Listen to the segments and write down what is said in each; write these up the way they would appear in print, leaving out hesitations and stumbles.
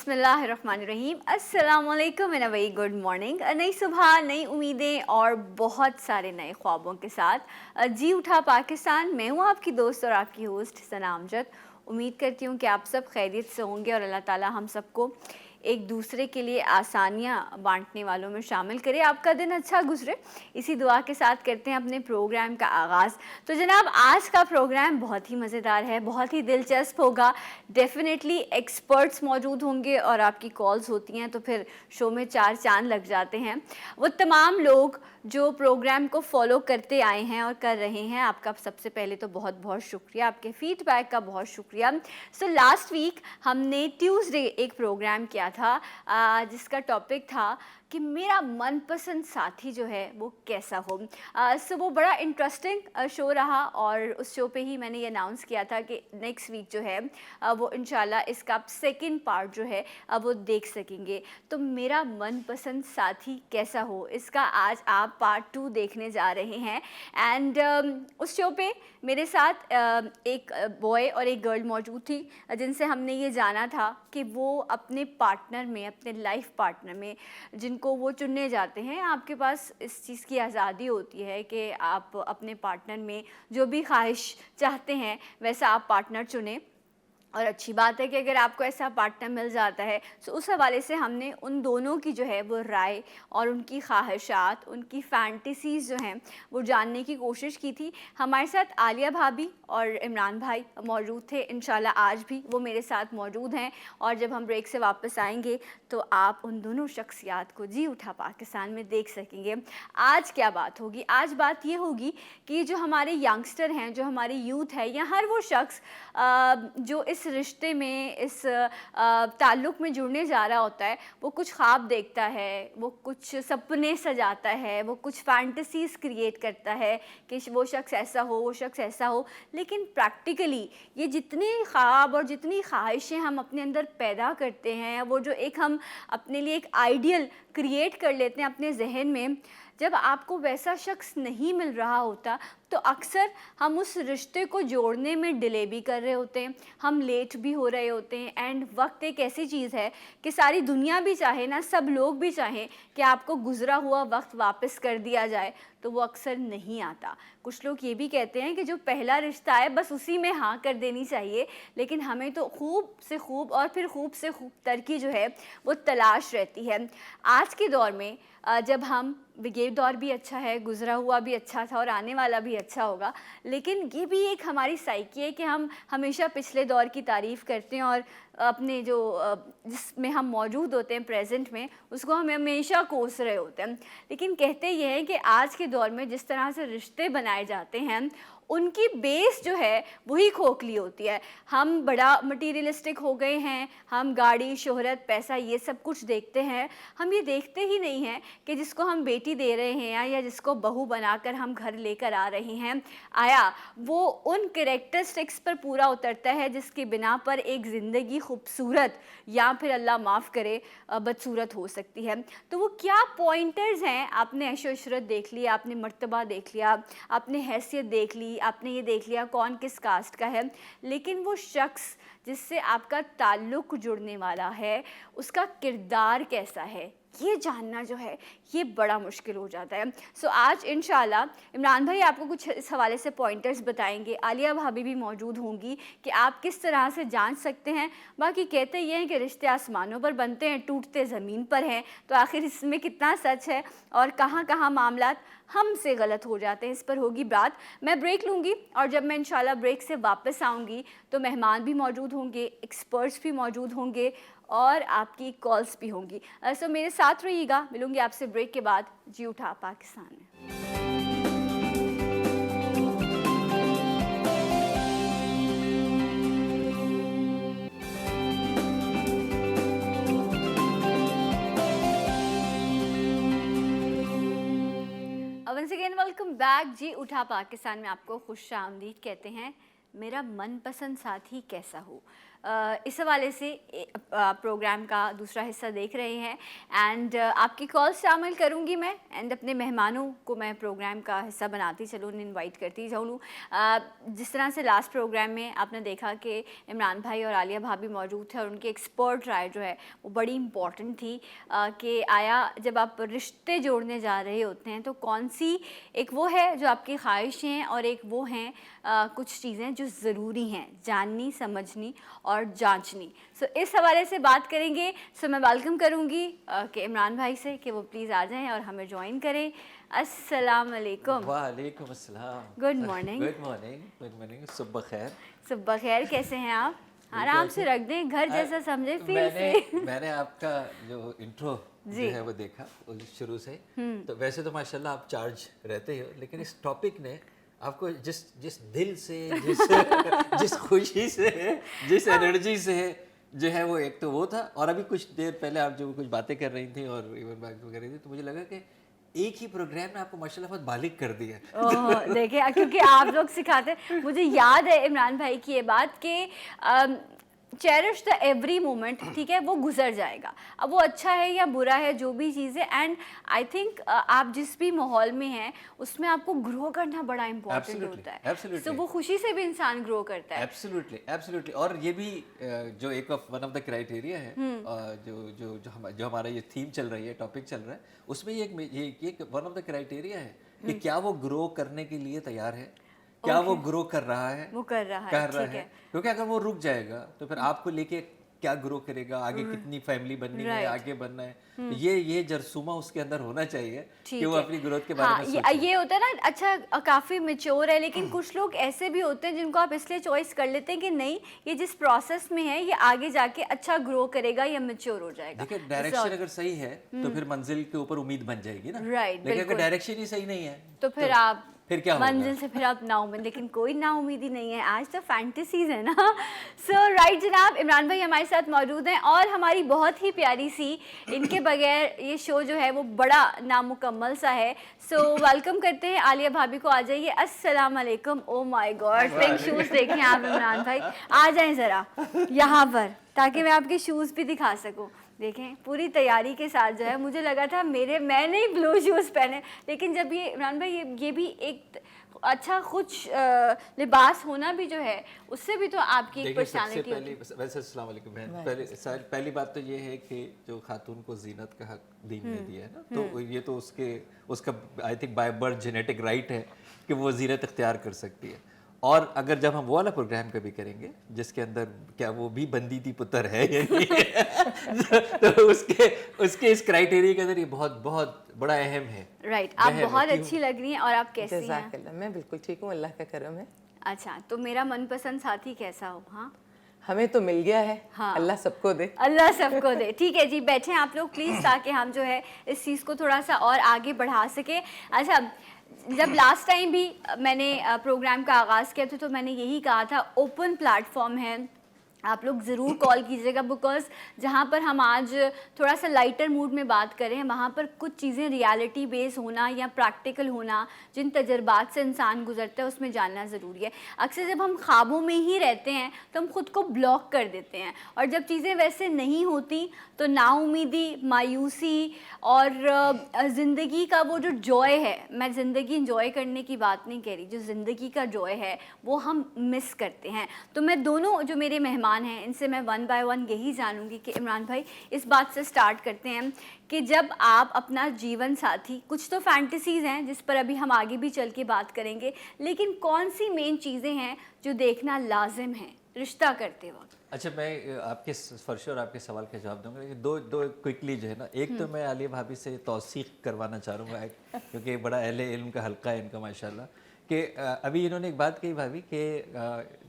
बिस्मिल्लाहिर्रहमानिर्रहीम, अस्सलामुअलैकुम and a very good morning. नई सुबह, नई उम्मीदें और बहुत सारे नए ख्वाबों के साथ जी उठा पाकिस्तान। मैं हूँ आपकी दोस्त और आपकी होस्ट सना अमजद। उम्मीद करती हूँ कि आप सब खैरियत से होंगे और अल्लाह ताला हम सबको एक दूसरे के लिए आसानियाँ बांटने वालों में शामिल करे। आपका दिन अच्छा गुजरे, इसी दुआ के साथ करते हैं अपने प्रोग्राम का आगाज़। तो जनाब, आज का प्रोग्राम बहुत ही मज़ेदार है, बहुत ही दिलचस्प होगा। डेफिनेटली एक्सपर्ट्स मौजूद होंगे और आपकी कॉल्स होती हैं तो फिर शो में चार चांद लग जाते हैं। वो तमाम लोग जो प्रोग्राम को फॉलो करते आए हैं और कर रहे हैं, आपका सबसे पहले तो बहुत बहुत शुक्रिया, आपके फीडबैक का बहुत शुक्रिया। सो लास्ट वीक हमने ट्यूसडे एक प्रोग्राम किया था जिसका टॉपिक था कि मेरा मनपसंद साथी जो है वो कैसा हो। सो वो बड़ा इंटरेस्टिंग शो रहा और उस शो पे ही मैंने ये अनाउंस किया था कि नेक्स्ट वीक जो है वो इंशाल्लाह इसका सेकंड पार्ट जो है वो देख सकेंगे। तो मेरा मनपसंद साथी कैसा हो, इसका आज आप पार्ट 2 देखने जा रहे हैं। एंड उस शो पे मेरे साथ एक बॉय और एक गर्ल मौजूद थी जिनसे हमने ये जाना था कि वो अपने पार्टनर में, अपने लाइफ पार्टनर में जिनको वो चुनने जाते हैं, आपके पास इस चीज़ की आज़ादी होती है कि आप अपने पार्टनर में जो भी ख्वाहिश चाहते हैं वैसा आप पार्टनर चुनें। और अच्छी बात है कि अगर आपको ऐसा पार्टनर मिल जाता है तो उस हवाले से हमने उन दोनों की जो है वो राय और उनकी ख्वाहिशात, उनकी फैंटेसीज़ जो हैं वो जानने की कोशिश की थी। हमारे साथ आलिया भाभी और इमरान भाई मौजूद थे। इंशाल्लाह आज भी वो मेरे साथ मौजूद हैं और जब हम ब्रेक से वापस आएंगे तो आप उन दोनों शख्सियात को जी उठा पाकिस्तान में देख सकेंगे। आज क्या बात होगी? आज बात ये होगी कि जो हमारे यंगस्टर हैं, जो हमारी यूथ है या हर वो शख्स जो इस रिश्ते में, इस ताल्लुक़ में जुड़ने जा रहा होता है, वो कुछ ख्वाब देखता है, वो कुछ सपने सजाता है, वो कुछ फैंटेसीज़ क्रिएट करता है कि वो शख्स ऐसा हो, वो शख्स ऐसा हो। लेकिन प्रैक्टिकली ये जितने ख्वाब और जितनी ख्वाहिशें हम अपने अंदर पैदा करते हैं, वो जो एक हम अपने लिए एक आइडियल क्रिएट कर लेते हैं अपने जहन में, जब आपको वैसा शख्स नहीं मिल रहा होता तो अक्सर हम उस रिश्ते को जोड़ने में डिले भी कर रहे होते हैं, हम लेट भी हो रहे होते हैं। एंड वक्त एक ऐसी चीज़ है कि सारी दुनिया भी चाहे ना, सब लोग भी चाहें कि आपको गुज़रा हुआ वक्त वापस कर दिया जाए तो वो अक्सर नहीं आता। कुछ लोग ये भी कहते हैं कि जो पहला रिश्ता है बस उसी में हाँ कर देनी चाहिए, लेकिन हमें तो खूब से खूब और फिर खूब से खूब तर की जो है वो तलाश रहती है। आज के दौर में जब हम, ये दौर भी अच्छा है, गुज़रा हुआ भी अच्छा था और आने वाला भी अच्छा होगा, लेकिन ये भी एक हमारी साइकी है कि हम हमेशा पिछले दौर की तारीफ़ करते हैं और अपने जो जिसमें हम मौजूद होते हैं प्रेजेंट में, उसको हम हमेशा कोस रहे होते हैं। लेकिन कहते ये हैं कि आज के दौर में जिस तरह से रिश्ते बनाए जाते हैं उनकी बेस जो है वही खोखली होती है। हम बड़ा मटीरियलिस्टिक हो गए हैं, हम गाड़ी, शोहरत, पैसा ये सब कुछ देखते हैं। हम ये देखते ही नहीं हैं कि जिसको हम बेटी दे रहे हैं या जिसको बहू बनाकर हम घर लेकर आ रहे हैं, आया वो उन कैरेक्टरिस्टिक्स पर पूरा उतरता है जिसके बिना पर एक ज़िंदगी खूबसूरत या फिर अल्लाह माफ़ करे बदसूरत हो सकती है। तो वो क्या पॉइंटर्स हैं? आपने ऐशो इशरत देख लिया, आपने मर्तबा देख लिया, आपने हैसियत देख ली, आपने ये देख लिया कौन किस कास्ट का है, लेकिन वो शख्स जिससे आपका ताल्लुक़ जुड़ने वाला है उसका किरदार कैसा है, ये जानना जो है ये बड़ा मुश्किल हो जाता है। सो आज इंशाल्लाह इमरान भाई आपको कुछ इस हवाले से पॉइंटर्स बताएंगे, आलिया भाभी भी मौजूद होंगी कि आप किस तरह से जान सकते हैं। बाकी कहते ये हैं कि रिश्ते आसमानों पर बनते हैं, टूटते ज़मीन पर हैं, तो आखिर इसमें कितना सच है और कहाँ कहाँ मामलात हमसे गलत हो जाते हैं, इस पर होगी बात। मैं ब्रेक लूँगी और जब मैं इंशाल्लाह ब्रेक से वापस आऊँगी तो मेहमान भी मौजूद होंगे, एक्सपर्ट्स भी मौजूद होंगे और आपकी कॉल्स भी होंगी। सो मेरे साथ रहिएगा, मिलूँगी आपसे ब्रेक के बाद जी उठा पाकिस्तान में। Once again welcome back. जी उठा पाकिस्तान में आपको खुश आमदीद कहते हैं। मेरा मनपसंद साथी कैसा हो? इस हवाले से प्रोग्राम का दूसरा हिस्सा देख रहे हैं एंड आपकी कॉल शामिल करूंगी मैं एंड अपने मेहमानों को मैं प्रोग्राम का हिस्सा बनाती चलूँ, उन्हें इनवाइट करती जाऊँ। जिस तरह से लास्ट प्रोग्राम में आपने देखा कि इमरान भाई और आलिया भाभी मौजूद थे और उनकी एक्सपर्ट राय जो है वो बड़ी इम्पॉर्टेंट थी कि आया जब आप रिश्ते जोड़ने जा रहे होते हैं तो कौन सी एक वो है जो आपकी ख्वाहिशें हैं और एक वो हैं कुछ चीज़ें जो ज़रूरी हैं जाननी, समझनी और जांचनी। सो इस हवाले से बात करेंगे। सो मैं वेलकम करूंगी कि इमरान भाई से कि वो प्लीज़ आ जाएं और हमें ज्वाइन करें। अस्सलाम वालेकुम। वालेकुम अस्सलाम। Good morning. Good morning, good morning, सुबह खैर। सुबह खैर, कैसे हैं आप? आराम से रख दें, घर जैसा समझे फील से। मैंने आपका जो इंट्रो जो है वो देखा शुरू से, तो वैसे तो माशाल्लाह आप चार्ज रहते हो, लेकिन इस टॉपिक ने आपको जिस दिल से जिस खुशी से, जिस एनर्जी से जो है वो, एक तो वो था, और अभी कुछ देर पहले आप जो कुछ बातें कर रही थी और इवन बात कर रही थी, तो मुझे लगा कि एक ही प्रोग्राम में आपको माशाल्लाह बहुत बालिग कर दिया। ओह देखिए, क्योंकि आप लोग सिखाते, मुझे याद है इमरान भाई की ये बात कि चेरिश द एवरी मोमेंट, ठीक है, वो गुजर जाएगा। अब वो अच्छा है या बुरा है, जो भी चीज़ है, एंड आई थिंक आप जिस भी माहौल में हैं उसमें आपको ग्रो करना बड़ा इंपॉर्टेंट होता है। तो वो खुशी से भी इंसान ग्रो करता है। Absolutely, absolutely. और ये भी जो एक वन ऑफ द क्राइटेरिया है, जो हमारा ये थीम चल रही है, टॉपिक चल रहा है, उसमें ये वन ऑफ द क्राइटेरिया है कि क्या वो ग्रो करने के लिए तैयार है, क्या वो ग्रो कर रहा है, वो कर रहा है। क्योंकि अगर वो रुक जाएगा तो फिर आपको लेके क्या ग्रो करेगा, आगे कितनी फैमिली बननी है, आगे बनना है, तो ये जरसूमा उसके अंदर होना चाहिए कि वो अपनी ग्रोथ के बारे में सोचे। ये होता है ना, अच्छा काफ़ी मैच्योर है, लेकिन कुछ लोग ऐसे भी होते हैं जिनको आप इसलिए चॉइस कर लेते हैं कि नहीं, ये जिस प्रोसेस में है ये आगे जाके अच्छा ग्रो करेगा या मैच्योर हो जाएगा। देखिए, डायरेक्शन अगर सही है तो फिर मंजिल के ऊपर उम्मीद बन जाएगी ना। राइट, लेकिन अगर डायरेक्शन ही सही नहीं है तो फिर आप फिर क्या मंजिल से फिर आप नाउमीद, लेकिन कोई नाउमीदी नहीं है, आज तो फैंटेसीज है ना। सो राइट जनाब, इमरान भाई हमारे साथ मौजूद हैं और हमारी बहुत ही प्यारी सी, इनके बगैर ये शो जो है वो बड़ा नामुकम्मल सा है। सो वेलकम करते हैं आलिया भाभी को। आ जाइए। अस्सलाम वालेकुम। Oh my God, pink shoes देखें आप इमरान भाई, आ जाएं ज़रा यहाँ पर ताकि मैं आपके शूज़ भी दिखा सकूँ। देखें, पूरी तैयारी के साथ जो है, मुझे लगा था मैंने ही ब्लू शूज़ पहने, लेकिन जब ये इमरान भाई ये भी एक अच्छा कुछ लिबास होना भी जो है उससे भी तो आपकी एक पर्सनालिटी होती है। वैसे अस्सलाम वालेकुम बहन, पहली बात तो ये है कि जो खातून को जीनत का हक दीन ने दिया है ना, तो ये तो उसका I think by birth genetic right है कि वो जीनत इख्तियार कर सकती है। और अगर जब हम वो वाला प्रोग्राम कभी करेंगे जिसके अंदर क्या वो भी बंदी थी पुत्र है या नहीं है, तो उसके इस क्राइटेरिया के अंदर ये बहुत बहुत बड़ा अहम है। राइट, आप बहुत अच्छी लग रही हैं। और आप कैसी हैं? मैं बिल्कुल ठीक हूँ, अल्लाह का करम है। अच्छा, तो मेरा मनपसंद साथी कैसा हो? हाँ, हमें तो मिल गया है। हाँ, अल्लाह सबको दे, अल्लाह सबको दे। ठीक है जी, बैठे आप लोग प्लीज़, ताकि हम जो है इस चीज़ को थोड़ा सा और आगे बढ़ा सके। अच्छा, जब लास्ट टाइम भी मैंने प्रोग्राम का आगाज़ किया था तो मैंने यही कहा था, ओपन प्लेटफॉर्म है, आप लोग ज़रूर कॉल कीजिएगा, बिकॉज़ जहाँ पर हम आज थोड़ा सा लाइटर मूड में बात करें, वहाँ पर कुछ चीज़ें रियलिटी बेस होना या प्रैक्टिकल होना, जिन तजर्बात से इंसान गुजरता है उसमें जानना ज़रूरी है। अक्सर जब हम ख्वाबों में ही रहते हैं तो हम ख़ुद को ब्लॉक कर देते हैं, और जब चीज़ें वैसे नहीं होती तो नाउमीदी, मायूसी और ज़िंदगी का वो जो जॉय है, मैं ज़िंदगी इंजॉय करने की बात नहीं कह रही, जो ज़िंदगी का जॉय है वो हम मिस करते हैं। तो मैं दोनों जो मेरे मेहमान हैं इनसे मैं वन बाय वन यही जानूंगी कि इमरान भाई, इस बात से स्टार्ट करते हैं कि जब आप अपना जीवन साथी, कुछ तो फैंटेसीज़ हैं जिस पर अभी हम आगे भी चल के बात करेंगे, लेकिन कौन सी मेन चीज़ें हैं जो देखना लाजिम है रिश्ता करते वक्त? अच्छा, मैं आपके फर्श और आपके सवाल का जवाब दूंगा, लेकिन दो क्विकली जो है ना, एक तो मैं आलिया भाभी से तौसीक करवाना चाहूँगा क्योंकि बड़ा अहले इल्म का हल्का है इनका माशाल्लाह, कि अभी इन्होंने एक बात कही भाभी कि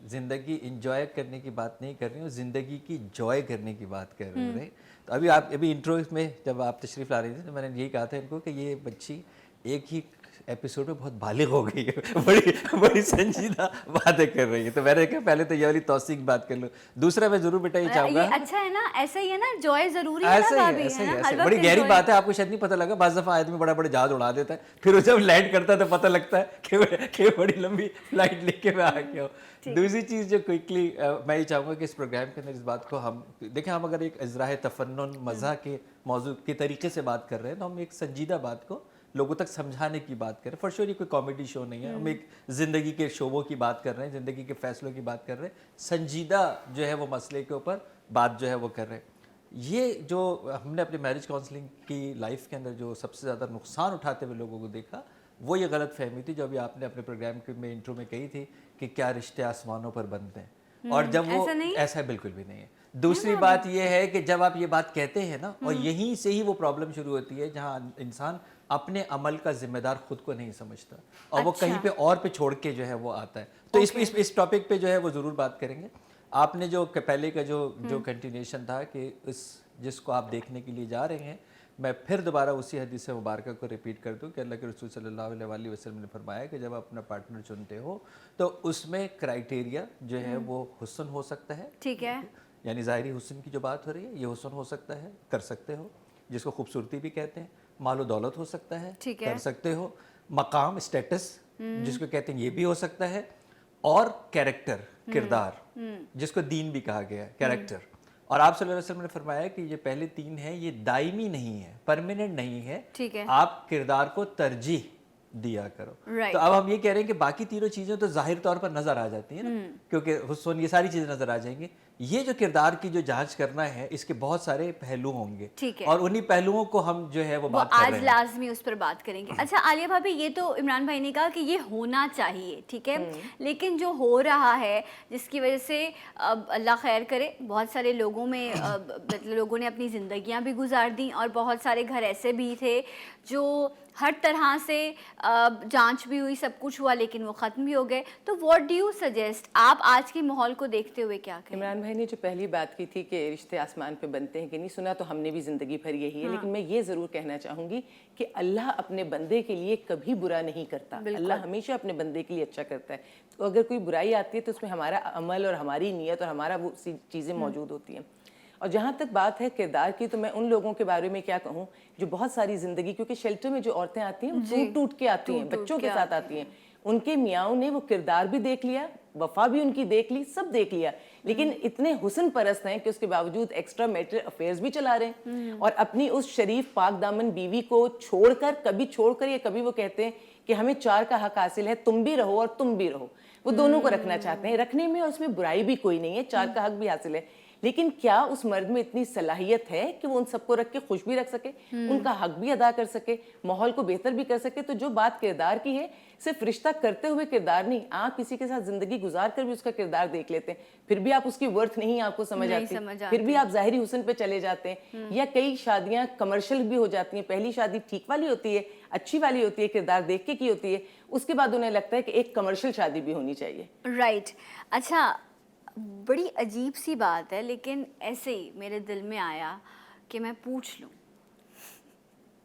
ज़िंदगी इंजॉय करने की बात नहीं कर रही हूँ, ज़िंदगी की जॉय करने की बात कर रहे हो। तो अभी इंट्रो में जब आप तशरीफ़ ला रही थी तो मैंने यही कहा था इनको कि ये बच्ची एक ही एपिसोड में बहुत बालिग हो गई है, बड़ी बड़ी संजीदा बातें कर रही है। तो मैंने कहा पहले तो ये वाली तौसीक बात कर लो। दूसरा मैं जरूर बेटा ये चाहूंगा, ये अच्छा है ना, ऐसा ही है ना, जॉय जरूरी है ना ऐसे ही भाभी, ऐसे है ही ना, ऐसे हर ही। बड़ी वक्त गहरी enjoy। बात है, आपको शायद नहीं पता लगा। बाज़ दफ़ा आदमी बड़ा बड़ा जहाज उड़ा देता है, फिर वो जब लैंड करता है तो पता लगता है कि बड़ी लंबी फ्लाइट लेके मैं आ गया हूँ। दूसरी चीज़ जो क्विकली मैं ये चाहूँगा कि इस प्रोग्राम के अंदर इस बात को हम देखें, हम अगर एक इज़राह तफन्नुन मज़ा के मौजू के तरीके से बात कर रहे हैं, तो हम एक संजीदा बात को लोगों तक समझाने की बात करें। फॉर श्योर ये कोई कॉमेडी शो नहीं है, हम एक ज़िंदगी के शोबों की बात कर रहे हैं, ज़िंदगी के फैसलों की बात कर रहे हैं, संजीदा जो है वो मसले के ऊपर बात जो है वो कर रहे हैं। ये जो हमने अपने मैरिज काउंसलिंग की लाइफ के अंदर जो सबसे ज़्यादा नुकसान उठाते हुए लोगों को देखा, वो ये गलत फहमी थी जो अभी आपने अपने प्रोग्राम के में इंट्रो में कही थी कि क्या रिश्ते आसमानों पर बनते हैं, और जब वो ऐसा नहीं? ऐसा बिल्कुल भी नहीं है। दूसरी बात यह है कि जब आप ये बात कहते हैं ना, और यहीं से ही वो प्रॉब्लम शुरू होती है जहाँ इंसान अपने अमल का जिम्मेदार खुद को नहीं समझता, और वो कहीं पे और पे छोड़ के जो है वो आता है। तो इस टॉपिक पे जो है वो ज़रूर बात करेंगे। आपने जो पहले का जो कंटिन्यूशन था कि इस जिसको आप देखने के लिए जा रहे हैं, मैं फिर दोबारा उसी हदीस मुबारक को रिपीट कर दूं कि अल्लाह के रसूल सल्लल्लाहु अलैहि वसल्लम ने फरमाया कि जब आप अपना पार्टनर चुनते हो तो उसमें क्राइटेरिया जो है वो हुस्न हो सकता है, ठीक है, यानी ज़ाहिरी हुस्न की जो बात हो रही है, ये हुस्न हो सकता है, कर सकते हो, जिसको खूबसूरती भी कहते हैं। मालो दौलत हो सकता है, ठीक है। कर सकते हो। मकाम स्टेटस जिसको कहते हैं ये भी हो सकता है, और कैरेक्टर किरदार जिसको दीन भी कहा गया है, कैरेक्टर। और आप सल्लल्लाहु अलैहि वसल्लम ने फरमाया कि ये पहले तीन है, ये दायमी नहीं है, परमानेंट नहीं है, ठीक है। आप किरदार को तरजीह दिया करो। Right. तो अब हम ये कह रहे हैं कि बाकी तीनों चीजें तो जाहिर तौर पर नजर आ जाती हैं ना, क्योंकि हुस्न ये सारी चीजें नजर आ जाएंगी। ये जो किरदार की जो जांच करना है, इसके बहुत सारे पहलू होंगे, ठीक है। और उन्हीं पहलुओं को हम जो है वो बात कर आज रहे हैं। लाजमी उस पर बात करेंगे। अच्छा आलिया भाभी, ये तो इमरान भाई ने कहा कि ये होना चाहिए, ठीक है, लेकिन जो हो रहा है जिसकी वजह से अब अल्लाह खैर करे, बहुत सारे लोगों में मतलब लोगों ने अपनी ज़िंदगियां भी गुजार दी, और बहुत सारे घर ऐसे भी थे जो हर तरह से जांच भी हुई, सब कुछ हुआ, लेकिन वो ख़त्म भी हो गए। तो व्हाट डू यू सजेस्ट, आप आज के माहौल को देखते हुए क्या कहें? इमरान भाई ने जो पहली बात की थी कि रिश्ते आसमान पे बनते हैं कि नहीं, सुना तो हमने भी ज़िंदगी भर यही है, लेकिन मैं ये ज़रूर कहना चाहूँगी कि अल्लाह अपने बंदे के लिए कभी बुरा नहीं करता। अल्लाह हमेशा अपने बंदे के लिए अच्छा करता है। तो अगर कोई बुराई आती है तो उसमें हमारा अमल और हमारी नीयत और हमारा वो चीज़ें मौजूद होती हैं। और जहाँ तक बात है किरदार की, तो मैं उन लोगों के बारे में क्या कहूँ जो बहुत सारी ज़िंदगी, क्योंकि शेल्टर में जो औरतें आती हैं टूट टूट के आती हैं, बच्चों के साथ आती हैं, उनके मियाँओं ने वो किरदार भी देख लिया, वफा भी उनकी देख ली, सब देख लिया, लेकिन इतने हुस्न परस्त हैं कि उसके बावजूद एक्स्ट्रा मैरिटल अफेयर्स भी चला रहे हैं, और अपनी उस शरीफ पाक दामन बीवी को छोड़कर या कभी वो कहते हैं कि हमें 4 का हक हासिल है, तुम भी रहो और तुम भी रहो। वो दोनों को रखना चाहते हैं, रखने में और उसमें बुराई भी कोई नहीं है, 4 का हक भी हासिल है, लेकिन क्या उस मर्द में इतनी सलाहियत है कि वो उन सबको रख के खुश भी रख सके, उनका हक भी अदा कर सके, माहौल को बेहतर भी कर सके? तो जो बात किरदार की है, सिर्फ रिश्ता करते हुए किरदार नहीं, आप किसी के साथ जिंदगी गुजार कर भी उसका किरदार देख लेते हैं, फिर भी आप उसकी वर्थ नहीं आपको समझ आती, फिर भी आप ज़ाहिरी हुस्न पे चले जाते हैं। या कई शादियां कमर्शियल भी हो जाती हैं, पहली शादी ठीक वाली होती है, अच्छी वाली होती है, किरदार देख के की होती है, उसके बाद उन्हें लगता है कि एक कमर्शियल शादी भी होनी चाहिए। राइट। अच्छा, बड़ी अजीब सी बात है, लेकिन ऐसे ही मेरे दिल में आया कि मैं पूछ लूं।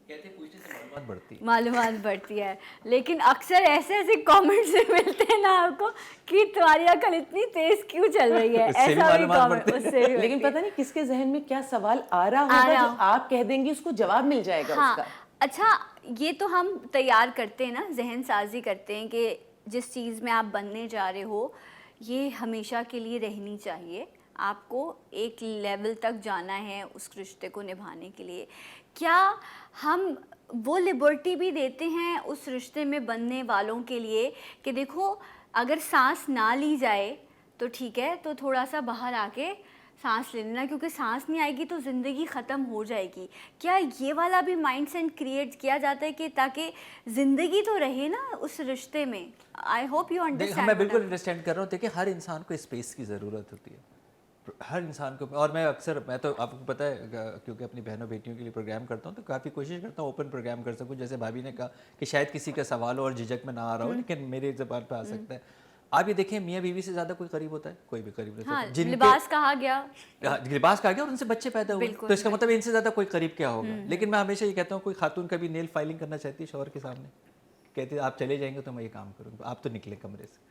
कहते हैं पूछने से मालूमात बढ़ती है। मालूमात बढ़ती है, लेकिन अक्सर ऐसे ऐसे कमेंट्स मिलते हैं ना आपको कि तुम्हारी अकल इतनी तेज क्यों चल रही है, उससे भी ऐसा भी मालूमात कमेंट बढ़ती है। उससे भी लेकिन बढ़ती है। पता नहीं किसके जहन में क्या सवाल आ रहा होगा जो आप कह देंगे उसको जवाब मिल जाएगा हाँ, उसका। अच्छा, ये तो हम तैयार करते हैं ना, जहन साजी करते हैं कि जिस चीज़ में आप बनने जा रहे हो ये हमेशा के लिए रहनी चाहिए, आपको एक लेवल तक जाना है उस रिश्ते को निभाने के लिए। क्या हम वो लिबर्टी भी देते हैं उस रिश्ते में बनने वालों के लिए कि देखो अगर सांस ना ली जाए तो ठीक है, तो थोड़ा सा बाहर आके सांस ले लेना, क्योंकि सांस नहीं आएगी तो ज़िंदगी ख़त्म हो जाएगी? क्या ये वाला भी माइंडसेट क्रिएट किया जाता है कि ताकि ज़िंदगी तो रहे ना उस रिश्ते में? I hope you understand. मैं बिल्कुल अंडरस्टैंड कर रहा हूँ। देखिए, हर इंसान को स्पेस की ज़रूरत होती है, हर इंसान को। और मैं तो आपको पता है क्योंकि अपनी बहनों बेटियों के लिए प्रोग्राम करता हूँ, तो काफ़ी कोशिश करता हूँ ओपन प्रोग्राम कर सकूँ। जैसे भाभी ने कहा कि शायद किसी का सवाल हो और झिझक में ना आ रहा हो, लेकिन मेरे ज़बान पे आ सकता है। आप ये देखें, मियाँ बीवी से ज्यादा कोई करीब होता है? कोई भी करीब नहीं हाँ, होता। लिबास कहा गया, लिबास का आ गया और उनसे बच्चे पैदा हुए, बिल्कुल, तो इसका मतलब इनसे ज्यादा कोई करीब क्या होगा। लेकिन मैं हमेशा ये कहता हूँ, कोई खातून कभी नेल फाइलिंग करना चाहती है शौहर के सामने, कहती है आप चले जाएंगे तो मैं ये काम करूँगा, आप तो निकले कमरे से।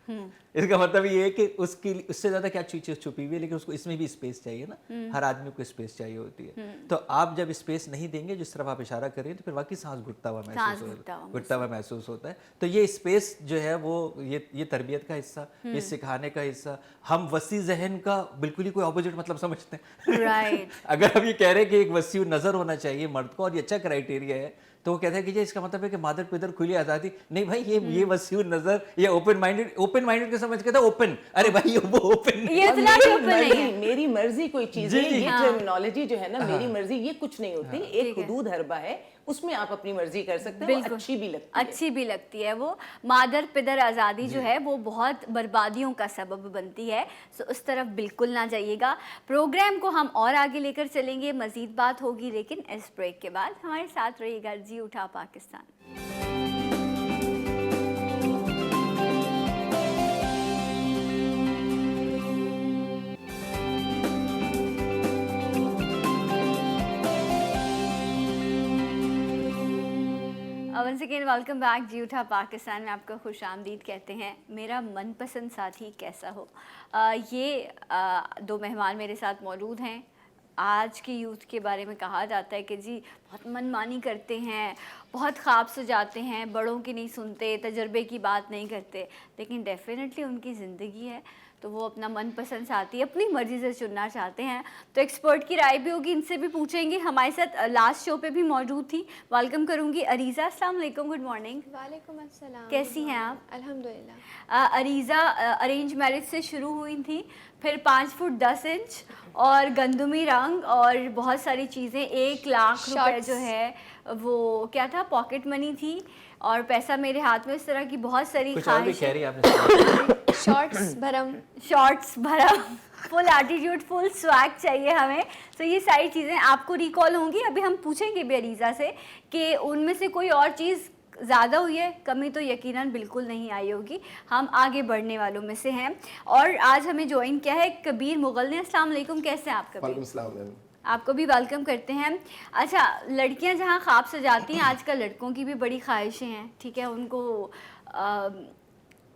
इसका मतलब ये है कि उससे ज्यादा क्या चीज छुपी हुई है, लेकिन उसको इसमें भी स्पेस चाहिए ना, हर आदमी को स्पेस चाहिए होती है। तो आप जब स्पेस नहीं देंगे, जिस तरफ आप इशारा कर रहे हैं, तो फिर वाकई सांस घुटता हुआ महसूस होता है। तो ये स्पेस जो है वो ये तरबियत का हिस्सा, ये सिखाने का हिस्सा। हम वसी जहन का बिल्कुल ही कोई ऑपोजिट मतलब समझते हैं। राइट। अगर हम ये कह रहे हैं कि एक वसी नजर होना चाहिए मर्द को और ये अच्छा क्राइटेरिया है, तो वो कहता है कि ये इसका मतलब है कि मादर पिदर खुली आज़ादी नहीं भाई, ये वसी नजर, ये ओपन माइंडेड के समझ के था ओपन। अरे भाई वो ओपन ये इतना भी open नहीं है। मेरी मर्जी कोई चीज है, ये टर्मिनोलॉजी जो है ना, मेरी मर्जी, ये कुछ नहीं होती। एक हुदूद हरबा है, उसमें आप अपनी मर्जी कर सकते हैं, वो अच्छी भी लगती है। अच्छी भी लगती है वो। मादर पिदर आज़ादी जो है वो बहुत बर्बादियों का सबब बनती है, सो उस तरफ बिल्कुल ना जाइएगा। प्रोग्राम को हम और आगे लेकर चलेंगे, मज़ीद बात होगी, लेकिन इस ब्रेक के बाद हमारे साथ रहिएगा। जी उठा Pakistan. Once again welcome back. जी उठा पाकिस्तान में आपका खुश आमदीद कहते हैं। मेरा मनपसंद साथी कैसा हो, दो मेहमान मेरे साथ मौजूद हैं। आज की यूथ के बारे में कहा जाता है कि जी बहुत मनमानी करते हैं, बहुत ख्वाब सजाते हैं, बड़ों की नहीं सुनते, तजर्बे की बात नहीं करते, लेकिन डेफिनेटली उनकी ज़िंदगी है तो वो अपना मनपसंद साथी अपनी मर्ज़ी से चुनना चाहते हैं। तो एक्सपर्ट की राय भी होगी, इनसे भी पूछेंगे। हमारे साथ लास्ट शो पे भी मौजूद थी, वेलकम करूँगी अरीज़ा। अस्सलाम वालेकुम, गुड मॉर्निंग। वालेकुम अस्सलाम। कैसी हैं आप? अल्हम्दुलिल्लाह। अरीज़ा अरेंज मैरिज से शुरू हुई थी, फिर 5 फुट 10 इंच और गंदुमी रंग और बहुत सारी चीज़ें, 1 लाख रुपए जो है वो क्या था, पॉकेट मनी थी और पैसा मेरे हाथ में, इस तरह की बहुत सारी कुछ और भी कह रही ख्वाहिशें। है आपने। शॉर्ट्स भरम। फुल एटीट्यूड, फुल स्वैग चाहिए हमें। तो ये सारी चीज़ें आपको रिकॉल होंगी। अभी हम पूछेंगे भी अरीज़ा से कि उनमें से कोई और चीज़ ज़्यादा हुई है, कमी तो यकीनन बिल्कुल नहीं आई होगी। हम आगे बढ़ने वालों में से हैं और आज हमें ज्वाइन किया है कबीर मुगल ने। अस्सलाम वालेकुम, कैसे हैं आप कबीर? वालेकुम सलाम। आपको भी वेलकम करते हैं। अच्छा, लड़कियां जहां ख्वाब सजाती हैं, आजकल लड़कों की भी बड़ी ख्वाहिशें हैं, ठीक है। उनको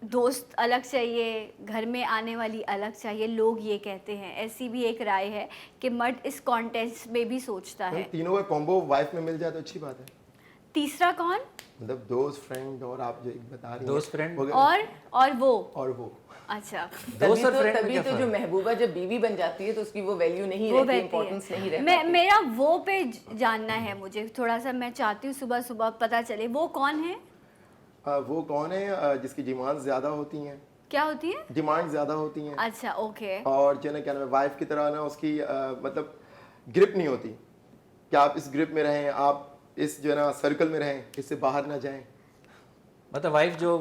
दोस्त अलग चाहिए, घर में आने वाली अलग चाहिए, लोग ये कहते हैं। ऐसी भी एक राय है कि मर्द इस कॉन्टेस्ट में भी सोचता है। तीनों का कॉम्बो वाइफ में मिल जाए तो अच्छी बात है। तीसरा कौन? मतलब दोस्त, फ्रेंड और आप जो बता रही हैं, दोस्त, फ्रेंड और वो। अच्छा, दोस्त और फ्रेंड में तभी क्या तो फर्क जो है? महबूबा जब बीवी बन जाती है तो उसकी वो वैल्यू नहीं वो रहती, रहती इंपॉर्टेंस नहीं है। रहती। मेरा वो पे जानना है मुझे थोड़ा सा। मैं चाहती हूँ सुबह सुबह पता चले वो कौन है। वो कौन है जिसकी डिमांड ज्यादा होती हैं? क्या होती है? डिमांड ज्यादा होती हैं। अच्छा, ओके। और जो ना क्या नाम है, वाइफ की तरह ना उसकी मतलब ग्रिप नहीं होती कि आप इस ग्रिप में रहें, आप इस जो है ना सर्कल में रहें, इससे बाहर ना जाएं। मतलब वाइफ जो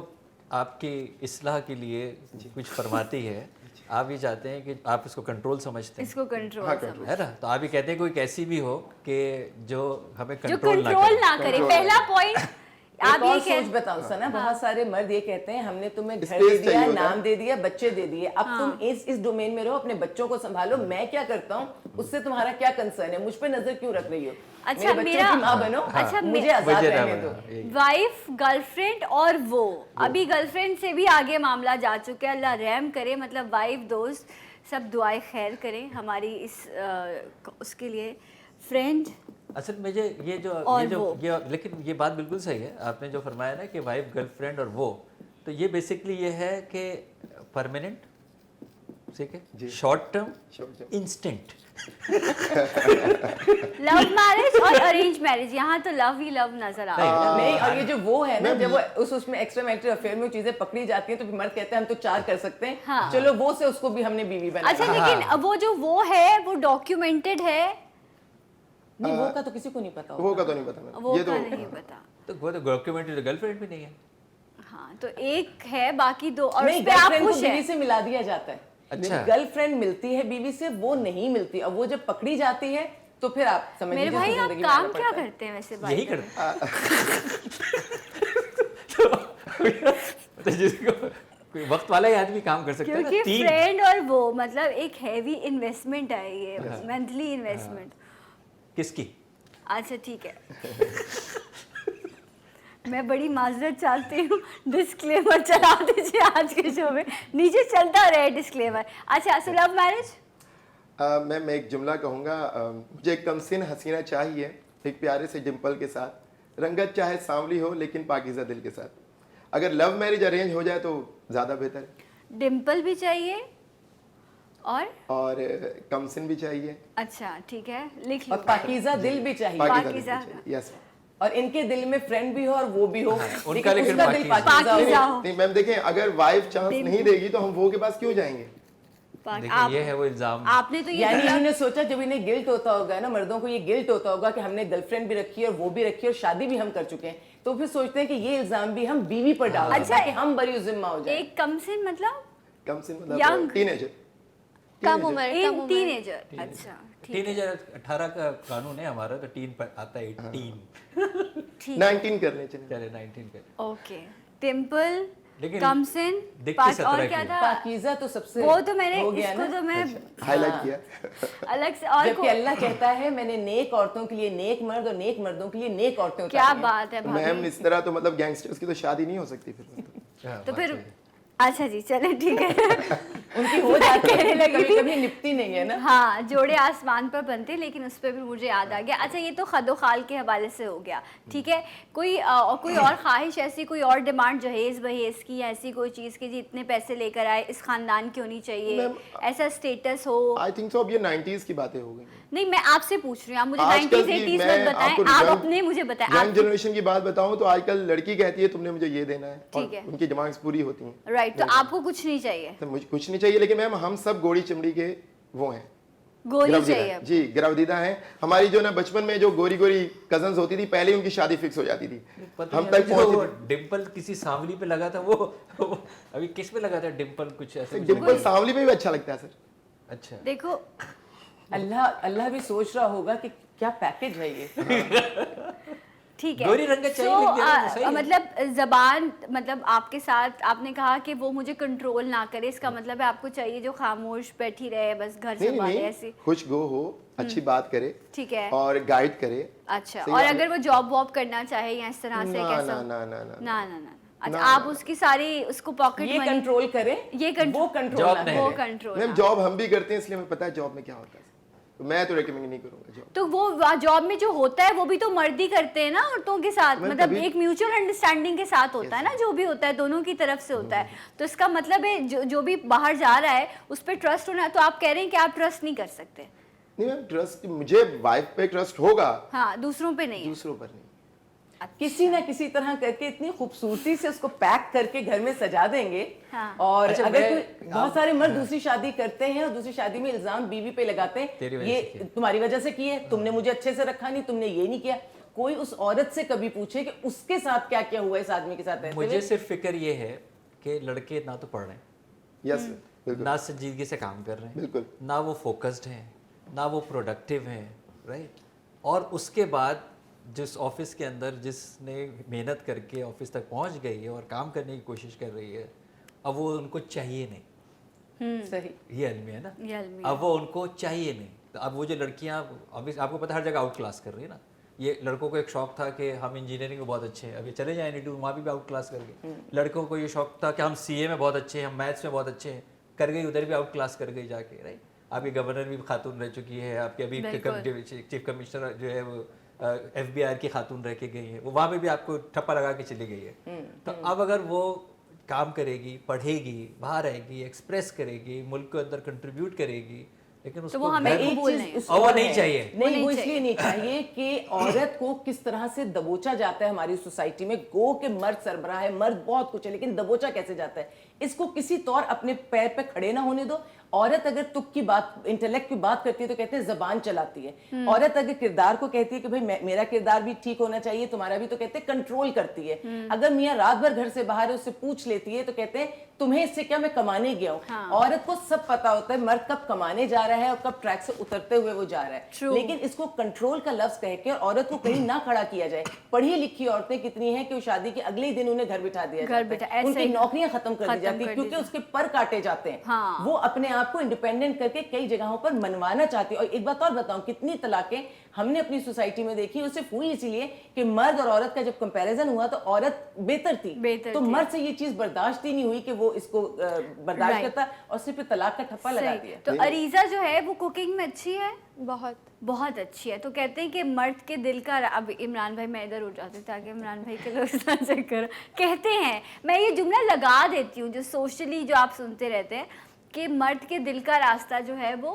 आपकी इस्लाह के लिए कुछ फरमाती है, आप ये चाहते हैं कि आप इसको कंट्रोल समझते हैं, इसको कंट्रोल हाँ, समझ, है ना? तो आप ये कहते हैं कोई कैसी भी हो कि जो हमें जो कंट्रोल ना कंट्रोल करे। ना करे। पहला पॉइंट आप एक ये और सोच कह, बताऊं सना, बहुत सारे मर्द ये कहते हैं हमने तुम्हें घर Space दे दिया, चाहिए होता है। नाम दे दिया, बच्चे दे दिए, अब तुम इस डोमेन में रहो, अपने बच्चों को संभालो, मैं क्या करता हूँ उससे तुम्हारा क्या कंसर्न है, मुझ पे नजर क्यों रख रही हो? अच्छा, मेरे बच्चों की माँ बनो, अच्छा, मुझे आजाद मुझे रहने ना दो। बना, यही। वाइफ, गर्लफ्रेंड और वो अभी गर्लफ्रेंड से भी आगे मामला जा चुका है। अल्लाह रहम करे, मतलब वाइफ, दोस्त सब दुआएं खैर करें हमारी इस उसके लिए। फ्रेंड असल में लेकिन ये बात बिल्कुल सही है आपने जो फरमाया ना कि वाइफ, गर्लफ्रेंड और वो, तो ये बेसिकली ये है कि परमानेंट, ठीक है, short term, instant. Love marriage और अरेंज मैरिज, यहाँ तो लव ही लव नजर आ रहा है। नहीं, और ये जो वो है ना, जब वो उसमें एक्स्ट्रा मैरिटल अफेयर में चीजें पकड़ी जाती हैं तो फिर मर्द कहते हैं हम तो 4 कर सकते हैं। हाँ। चलो वो से उसको भी हमने बीवी बनाया। अच्छा, लेकिन वो जो वो है वो डॉक्यूमेंटेड है, नहीं, वो का तो किसी को नहीं पता वो होता। का तो नहीं पता मैं। वो ये का तो नहीं पता। तो वो तो डॉक्यूमेंट्री गर्लफ्रेंड भी नहीं है। हाँ, तो एक है, बाकी दो। और नहीं, उस पे आप गर्लफ्रेंड को खुश बीवी हैं? से मिला दिया जाता है। अच्छा। गर्लफ्रेंड मिलती है बीवी से, वो नहीं मिलती। अब वो जब पकड़ी जाती है तो फिर आप समझ मेरे लीजिए भाई, उसको आप जिंदगी में काम आना क्या पड़ता है। करते हैं वैसे? यही भाई करते तो जिसको कोई वक्त वाला ही आदमी काम कर सकता है ना। क्योंकि 3 फ्रेंड और वो मतलब एक हैवी इन्वेस्टमेंट है ये, मेंटली इन्वेस्टमेंट। किसकी? अच्छा ठीक है। मैं बड़ी माजरत चाहती हूँ, डिस्क्लेमर चला दीजिए आज के शो में, नीचे चलता रहे डिस्क्लेमर। अच्छा, सो लव मैरिज? मैं एक जुमला कहूँगा, मुझे एक कमसिन हसीना चाहिए एक प्यारे से डिम्पल के साथ, रंगत चाहे सांवली हो लेकिन पाकीज़ा दिल के साथ। अगर लव मैरिज अरेंज हो जाए तो ज़्यादा बेहतर है। डिम्पल भी चाहिए और कमसिन भी चाहिए, अच्छा ठीक है, लिख और लो। पाकीज़ा दिल भी चाहिए, पाकीज़ा दिल भी पाकीज़ा। चाहिए। यस और इनके दिल में फ्रेंड भी हो और वो भी हो, उनका लेकिन लेकिन उसका दिल पाकीज़ा। पाकीज़ा हो। हो। नहीं मैम देखें, अगर वाइफ चांस नहीं देगी तो हम वो के पास क्यों जाएंगे? देखिए ये है वो इल्जाम। आपने तो ये यानी किया। इन्होंने सोचा, जब इन्हें गिल्ट होता होगा ना, मर्दों को ये गिल्ट होता होगा कि हमने गर्लफ्रेंड भी रखी है और वो भी रखी है और शादी भी हम कर चुके हैं, तो फिर सोचते हैं कि ये इल्जाम भी हम बीवी पर डाल दें अच्छा, कि हम बरी जिम्मा हो जाए। एक कम से मतलब कमसिन Young. मतलब टीनेजर। कम उम्र, कम इन उम्र। टीनेजर। अच्छा टीनेजर 18 का कानून है हमारा, तो टीन पर आता है 18। ठीक 19 करने चाहिए। चले 19 पे। ओके। टिम्पल, लेकिन कमसिन, दिखती और 17 क्या की था? पाकीज़ा तो सबसे वो तो मैंने हो गया इसको ना। तो मैं हाईलाइट किया। अलग से और जबकि अल्लाह कहता है मैंने नेक औरतों के लिए नेक मर्द और नेक मर्दों के लिए नेक औरतें क्या उतारी हैं। बात है मैम भाभी। इस तरह तो मतलब गैंगस्टर्स की तो शादी नहीं हो सकती फिर तो। तो फिर अच्छा जी, चले ठीक है। उनकी हो जाती है कहने लगी कभी थी। कभी निपटी नहीं है ना। हाँ, जोड़े आसमान पर बनते, लेकिन उस पर भी मुझे याद आ गया। अच्छा, ये तो खदो खाल के हवाले से हो गया, ठीक है। कोई और ख्वाहिश ऐसी, कोई और डिमांड जहेज बहेज की, ऐसी कोई चीज़ की जी इतने पैसे लेकर आए, इस खानदान की होनी चाहिए, मैम, ऐसा स्टेटस हो? आई थिंक सो अब ये 90s की बातें हो गई। नहीं, मैं आपसे पूछ रही हूँ, आप मुझे आजकल 90s की 80s मैं मत बताएं, आपको आप young- अपने मुझे बताएं। यंग आप जनरेशन की बात बताऊं तो आजकल लड़की कहती है तुमने मुझे ये देना है, ठीक है। और उनकी डिमांड्स पूरी होती हैं। राइट, तो आपको कुछ नहीं चाहिए, तो मुझे कुछ नहीं चाहिए, लेकिन मैम हम सब गोरी चमड़ी के वो हैं, गोली ग्रवदीदा चाहिए हैं। जी ग्रवदीदा हैं। हमारी जो ना बचपन में जो गोरी गोरी कजन्स होती थी, पहले उनकी शादी फिक्स हो जाती थी, हम तक पहुंची थी। डिम्पल किसी सांवली पे लगा था, वो अभी किस पे लगा था डिम्पल? कुछ ऐसे डिम्पल सांवली में भी अच्छा लगता है सर। अच्छा। देखो अल्लाह भी सोच रहा होगा कि क्या पैकेज है ये। ठीक है। गोरी रंगत चाहिए, So, लिख दिया तो सही है। मतलब जबान, मतलब आपके साथ आपने कहा कि वो मुझे कंट्रोल ना करे, इसका मतलब है आपको चाहिए जो खामोश बैठी रहे, बस घर नहीं संभाले नहीं, ऐसी। खुश गो हो, अच्छी बात करे, ठीक है। और गाइड करे। अच्छा, सही और बात है। अगर वो जॉब वॉब करना चाहे या इस तरह से ना कैसा? ना ना ना ना ना ना ना। अच्छा, ना, आप ना, उसकी सारी उसको पॉकेट ये मनी, कंट्रोल करे, ये वो कंट्रोल जॉब ना नहीं। वो करे। कंट्रोल मैम जॉब हम भी करते हैं, इसलिए हमें पता है जॉब में क्या होता है, तो मैं तो रेकमेंड नहीं करूंगा जॉब। तो वो जॉब में जो होता है वो भी तो मर्द ही करते हैं ना औरतों के साथ, मैं मतलब तभी- एक म्यूचुअल अंडरस्टैंडिंग के साथ होता है ना, जो भी होता है दोनों की तरफ से होता है। तो इसका मतलब है जो भी बाहर जा रहा है उस पर ट्रस्ट होना है। तो आप कह रहे हैं कि आप ट्रस्ट नहीं कर सकते? नहीं मैम, ट्रस्ट मुझे वाइफ पे ट्रस्ट होगा, हाँ, दूसरों पे नहीं है। दूसरों पर नहीं। किसी ना किसी तरह करके इतनी खूबसूरती से उसको पैक करके घर में सजा देंगे। हाँ। और अच्छा, अगर मैं- कोई बहुत सारे मर्द दूसरी शादी करते हैं और दूसरी शादी में इल्जाम बीवी पे लगाते तेरी हैं, वजह ये से किया। तुम्हारी वजह से किए, तुमने मुझे अच्छे से रखा नहीं, तुमने ये नहीं किया। कोई उस औरत से कभी पूछे कि उसके साथ क्या क्या हुआ इस आदमी के साथ रहते मुझे हुए? सिर्फ फिक्र ये है कि लड़के ना तो पढ़ रहे हैं, यस बिल्कुल ना संजीदगी से काम कर रहे हैं, बिल्कुल। ना वो फोकस्ड हैं, ना वो प्रोडक्टिव हैं, राइट। और उसके बाद जिस ऑफिस के अंदर जिसने मेहनत करके ऑफिस तक पहुंच गई है और काम करने की कोशिश कर रही है, अब वो उनको चाहिए नहीं। सही। ये अलमी है ना, ये अलमी है। अब वो उनको चाहिए नहीं। तो अब वो जो लड़कियां, ऑब्वियस आपको पता है, हर जगह आउट क्लास कर रही है ना। ये लड़कों को एक शौक था कि हम इंजीनियरिंग में बहुत अच्छे हैं, अभी चले जाए नीटू, वहाँ भी आउट क्लास कर गए। लड़कों को ये शौक था कि हम सीए में बहुत अच्छे हैं, हम मैथ्स में बहुत अच्छे हैं, कर गई, उधर भी आउट क्लास कर गई जाके, राइट। आपके गवर्नर भी खातून रह चुकी है, आपके अभी बिल्कुल। चीफ कमिश्नर जो है वो FBI की खातून रह के गई है, वो वहाँ पे भी आपको ठप्पा लगा के चली गई है। तो अब अगर वो काम करेगी, पढ़ेगी, बाहर आएगी, एक्सप्रेस करेगी, मुल्क के अंदर कंट्रीब्यूट करेगी, लेकिन उसको वो हमें घर- एक कबूल चीज़ नहीं है। उस और वो और नहीं है। चाहिए। नहीं, वो नहीं इसलिए नहीं चाहिए कि औरत को किस तरह से दबोचा जाता है हमारी सोसाइटी में। गो के मर्द सरबराह है, मर्द बहुत कुछ है, लेकिन दबोचा कैसे जाता है, इसको किसी तौर अपने पैर पे खड़े ना होने दो। औरत अगर तुक की बात, इंटेलेक्ट की बात करती है तो कहते हैं जबान चलाती है। औरत अगर किरदार को कहती है कि भाई मेरा किरदार भी ठीक होना चाहिए, तुम्हारा भी, तो कहते हैं कंट्रोल करती है। अगर मियाँ रात भर घर से बाहर है, उससे पूछ लेती है तो कहते हैं तुम्हें इससे क्या, मैं कमाने गया हूँ। हाँ। औरत को सब पता होता है मर्द कब कमाने जा रहा है और कब ट्रैक से उतरते हुए वो जा रहा है। True. लेकिन इसको कंट्रोल का लफ्ज कह के और औरत को कहीं ना खड़ा किया जाए। पढ़ी लिखी औरतें कितनी हैं कि वो शादी के अगले ही दिन उन्हें घर बिठा दिया जाता है, उनकी नौकरियां खत्म कर दी जाती है क्योंकि उसके पर काटे जाते हैं। हाँ। वो अपने आप को इंडिपेंडेंट करके कई जगहों पर मनवाना चाहती है। और एक बात और बताऊं, कितनी तलाकें हमने अपनी सोसाइटी में देखी, वो सिर्फ हुई इसीलिए कि मर्द और औरत का जब कंपैरिजन हुआ तो औरत बेहतर थी, तो मर्द से ये चीज बर्दाश्त ही नहीं हुई कि वो इसको बर्दाश्त करता और सिर्फ तलाक का ठप्पा लगा दिया। तो अरीजा जो है वो कुकिंग में अच्छी है, बहुत बहुत अच्छी है। तो कहते हैं कि मर्द के दिल का, अब इमरान भाई मैं इधर हो जाती हूँ ताकि इमरान भाई के लोग ना चेक करो, कहते हैं, मैं ये जुमला लगा देती हूँ जो सोशली जो आप सुनते रहते हैं कि मर्द के दिल का रास्ता जो है वो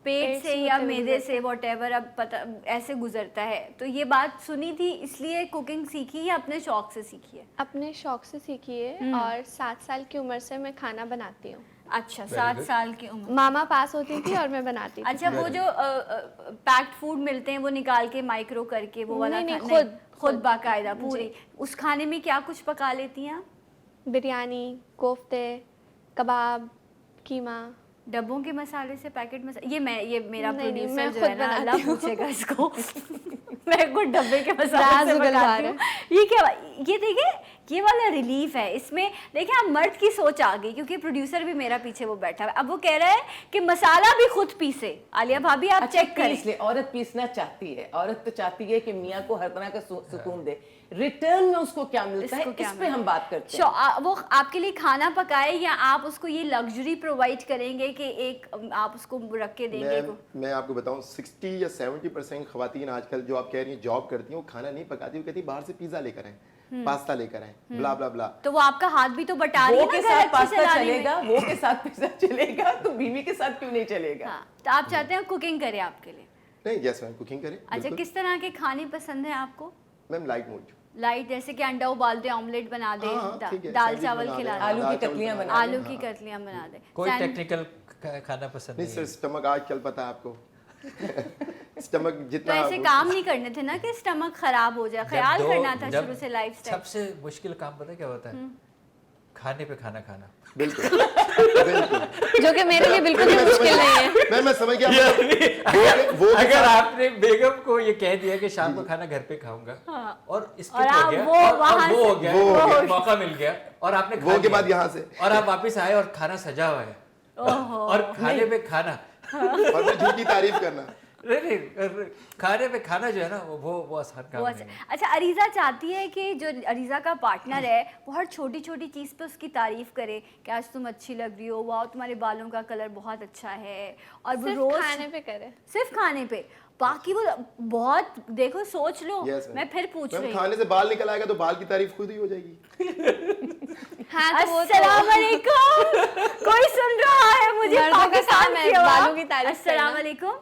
पेट से या मैदे से वॉटेवर, अब पता ऐसे गुजरता है। तो ये बात सुनी थी, इसलिए कुकिंग सीखी या अपने शौक से सीखी है? अपने शौक से सीखी है और 7 साल की उम्र से मैं खाना बनाती हूँ। अच्छा, 7 साल की उम्र। मामा पास होती थी और मैं बनाती थी। अच्छा, वो जो पैक्ड फूड मिलते हैं वो निकाल के माइक्रो करके वो वाला नहीं, खुद बाकायदा पूरी, उस खाने में क्या कुछ पका लेती हैं आप? बिरयानी, कोफ्ते, कबाब, कीमा। डब्बों के मसाले से पैकेट मसाले, ये मेरा नहीं, प्रोड्यूसर मैं जो खुद है ना, बनाती अल्लाह हूँ। पूछेगा इसको मैं खुद डब्बे के मसाले राज से उगलवा पकाती रहे हूँ। ये क्या, ये देखिए ये वाला रिलीफ है इसमें। देखिए आप मर्द की सोच आ गई, क्योंकि प्रोड्यूसर भी मेरा पीछे वो बैठा है, अब वो कह रहा है कि मसाला भी खुद पीसे। आलिया भाभी आप चेक करें। इसलिए औरत पीसना चाहती है, औरत तो चाहती है कि मियाँ को हर तरह का सुकून दे, रिटर्न में उसको क्या मिलता है इस पे हम बात करते हैं। वो आपके लिए खाना पकाए या आप उसको ये लग्जरी प्रोवाइड करेंगे कि एक आप उसको रख के देंगे? मैं आपको बताऊं 60 या 70% खवातीन आजकल जो आप कह रही हैं जॉब करती हैं वो खाना नहीं पकाती, वो कहती है बाहर से पिज्जा लेकर आए, पास्ता लेकर आए, ब्ला ब्ला ब्ला। तो वो आपका हाथ भी तो बटा रही है वो ना के घर साथ अच्छी पास्ता चलाने में। चलेगा, वो के साथ पिज्जा चलेगा, तो बीवी के साथ क्यों नहीं चलेगा? हाँ, तो आप चाहते हैं कुकिंग करे आपके लिए? नहीं, यस मैम, कुकिंग करें। अच्छा, किस तरह के खाने पसंद है आपको? मैम लाइट मूड, लाइट, जैसे कि अंडा उबाल दे, ऑमलेट बना दे, ठीक है, दाल सैंडविच चावल बना खिला दे, दे, आलू की दाल चावल कतलियां बना बना आलू की कतलियां बना दे। कोई टेक्निकल खाना पसंद नहीं नहीं सर, है? स्टमक आज चल पता है आपको स्टमक तो जितना ऐसे काम नहीं करने थे ना कि स्टमक खराब हो जाए, ख्याल करना था शुरू से लाइफस्टाइल। सबसे मुश्किल काम पता है क्या होता है? खाने पे खाना खाना। बिल्कुल बिल्कुल, जो कि मेरे लिए बिल्कुल भी मुश्किल नहीं है। मैं समझ गया। वो अगर आपने बेगम को ये कह दिया कि शाम को खाना घर पे खाऊंगा और इसके और हो आप गया वो और वहाँ वो हो से- गया, वो हो गया। मौका मिल गया और आपने खा वो के लिया। बाद यहाँ से और आप वापस आए और खाना सजा हुआ है और खाने पे खाना, और फिर झूठी तारीफ करना। नहीं, खाने पे खाना जो है ना वो आसान काम वो नहीं है। अच्छा, अरीजा चाहती है कि जो अरीजा का पार्टनर है वो हर छोटी छोटी चीज़ पे उसकी तारीफ करे कि आज तुम अच्छी लग रही हो, वाह तुम्हारे बालों का कलर बहुत अच्छा है, और वो सिर्फ रोज खाने पे करे। सिर्फ खाने पे, बाकी वो बहुत, देखो सोच लो। Yes, मैं फिर पूछ मैम रही हूँ। खाने से बाल निकल आएगा तो बाल की तारीफ खुद ही हो जाएगी। हाँ, तो वो अस्सलाम वालेकुम, कोई सुन रहा है मुझे? मर्दों का पाकिस्तान काम है की आवाज़। बालों की तारीफ अस्सलाम करना। वालेकुम,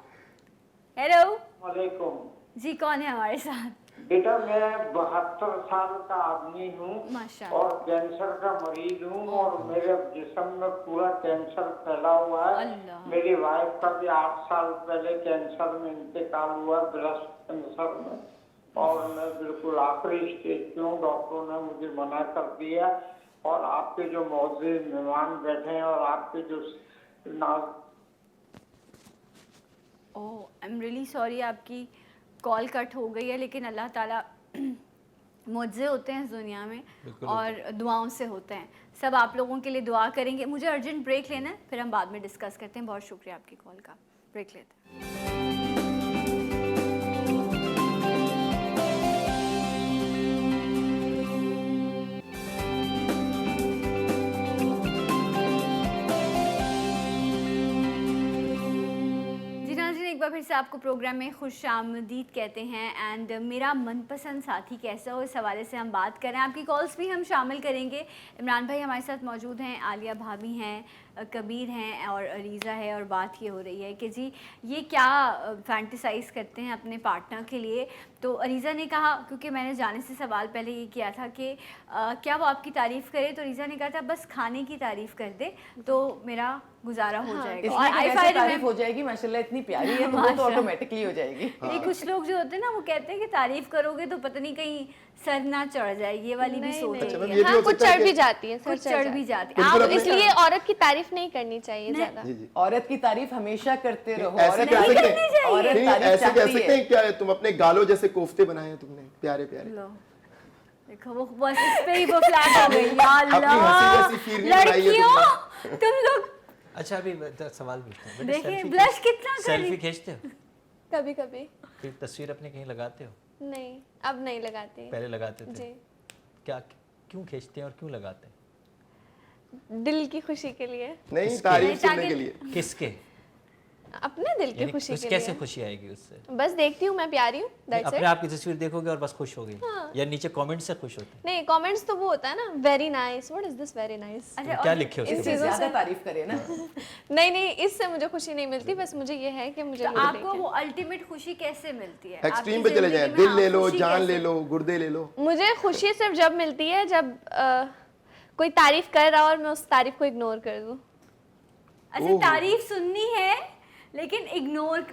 हेलो वालेकुम जी, कौन है हमारे साथ? बेटा, मैं 72 साल का आदमी हूँ माशाल्लाह। और कैंसर का मरीज हूँ और मेरे जिस्म में पूरा कैंसर फैला हुआ है। अल्लाह। मेरी वाइफ का भी 8 साल पहले कैंसर में इंतकाल हुआ, ब्रेस्ट कैंसर में, और मैं बिल्कुल आखिरी स्टेज पे हूँ। डॉक्टरों ने मुझे मना कर दिया, और आपके जो मौजूद मेहमान बैठे हैं और आपके जो ओह, आई एम रियली सॉरी, आपकी कॉल कट हो गई है, लेकिन अल्लाह ताला मुआवजे होते हैं इस दुनिया में और दुआओं से होते हैं। सब आप लोगों के लिए दुआ करेंगे। मुझे अर्जेंट ब्रेक लेना है, फिर हम बाद में डिस्कस करते हैं। बहुत शुक्रिया आपकी कॉल का। ब्रेक लेते हैं। जी नाज़रीन, एक बार फिर से आपको प्रोग्राम में खुश आमदीद कहते हैं। एंड मेरा मनपसंद साथी कैसा हो, इस हवाले से हम बात करें। आपकी कॉल्स भी हम शामिल करेंगे। इमरान भाई हमारे साथ मौजूद हैं, आलिया भाभी हैं, कबीर हैं और अरीज़ा है, और बात ये हो रही है कि जी ये क्या फैंटिसाइज़ करते हैं अपने पार्टनर के लिए। तो अरीज़ा ने कहा, क्योंकि मैंने जाने से सवाल पहले ये किया था कि क्या वो आपकी तारीफ़ करे, तो अरीज़ा ने कहा था बस खाने की तारीफ़ कर दे तो मेरा गुजारा हो जाएगा। इसलिए कि वैसे तारीफ हो जाएगी, माशाल्लाह इतनी प्यारी है तो वो तो ऑटोमेटिकली हो जाएगी। नहीं, कुछ लोग जो होते हैं ना वो कहते हैं कि तारीफ करोगे तो पता नहीं कहीं सर ना चढ़ जाए, ये वाली भी नहीं, सोच नहीं। अच्छा, होती मैम, है। ये भी हाँ, हो कुछ सकता है चढ़ भी कि- जाती है, सर कुछ चढ़ भी जाती है। बिल्कुल आप अपने- इसलिए औरत की तारीफ नहीं करनी चाहिए ज्यादा। जी जी औरत की तारीफ हमेशा करते रहो। ऐसे औरत कह तारीफ- सकते हैं औरत नहीं, तारीफ ऐसे कह चाहती सकते है। हैं क्या तुम अपने गालों जैसे कोफ्ते बनाए हैं तुमने, प्यारे प्यारे। लो देखो वो बस इस पे ही वो फ्लैट हो गई। या अपनी हंसी अल्लाह, जैसी फीलिंग बनाई है लड़कियों तुम लोग अच्छा अभी सवाल पूछते हैं, देखिए ब्लश कितना कर सेल्फी रही। खींचते हो? कभी कभी फिर तस्वीर अपने कहीं लगाते हो? नहीं, अब नहीं लगाते। पहले लगाते थे। जी, क्या क्यों खींचते हैं और क्यों लगाते हैं? दिल की खुशी के लिए, नहीं, किसके? तारीफ सुनने ताकि- के लिए। किसके? अपने दिल की यानी खुशी कुछ के कैसे लिए। खुशी आएगी उससे? बस देखती हूँ मैं प्यारी हूँ, that's अपने it। आप की तस्वीर देखोगे और बस खुश हो गई, हाँ। या नीचे कमेंट से खुश होते हैं? नहीं, कमेंट्स तो वो होता है ना, very nice, what is this very nice. अच्छा क्या और लिखे हो इन उसके चीज़ों ज्यादा से- तारीफ करे ना। नहीं नहीं, इससे मुझे खुशी नहीं मिलती, बस मुझे ये है कि मुझे तो लोग आपको देखें। वो अल्टीमेट खुशी कैसे मिलती है? एक्सट्रीम आपकी पे चले जाएं, जिंदगी में दिल ले आप लो, खुशी जान कैसे- ले लो, गुर्दे ले लो। मुझे खुशी सिर्फ जब मिलती है जब कोई तारीफ कर रहा हो और मैं उस तारीफ को इग्नोर कर दूं। अच्छा ओह। तारीफ सुननी है लेकिन इग्नोर,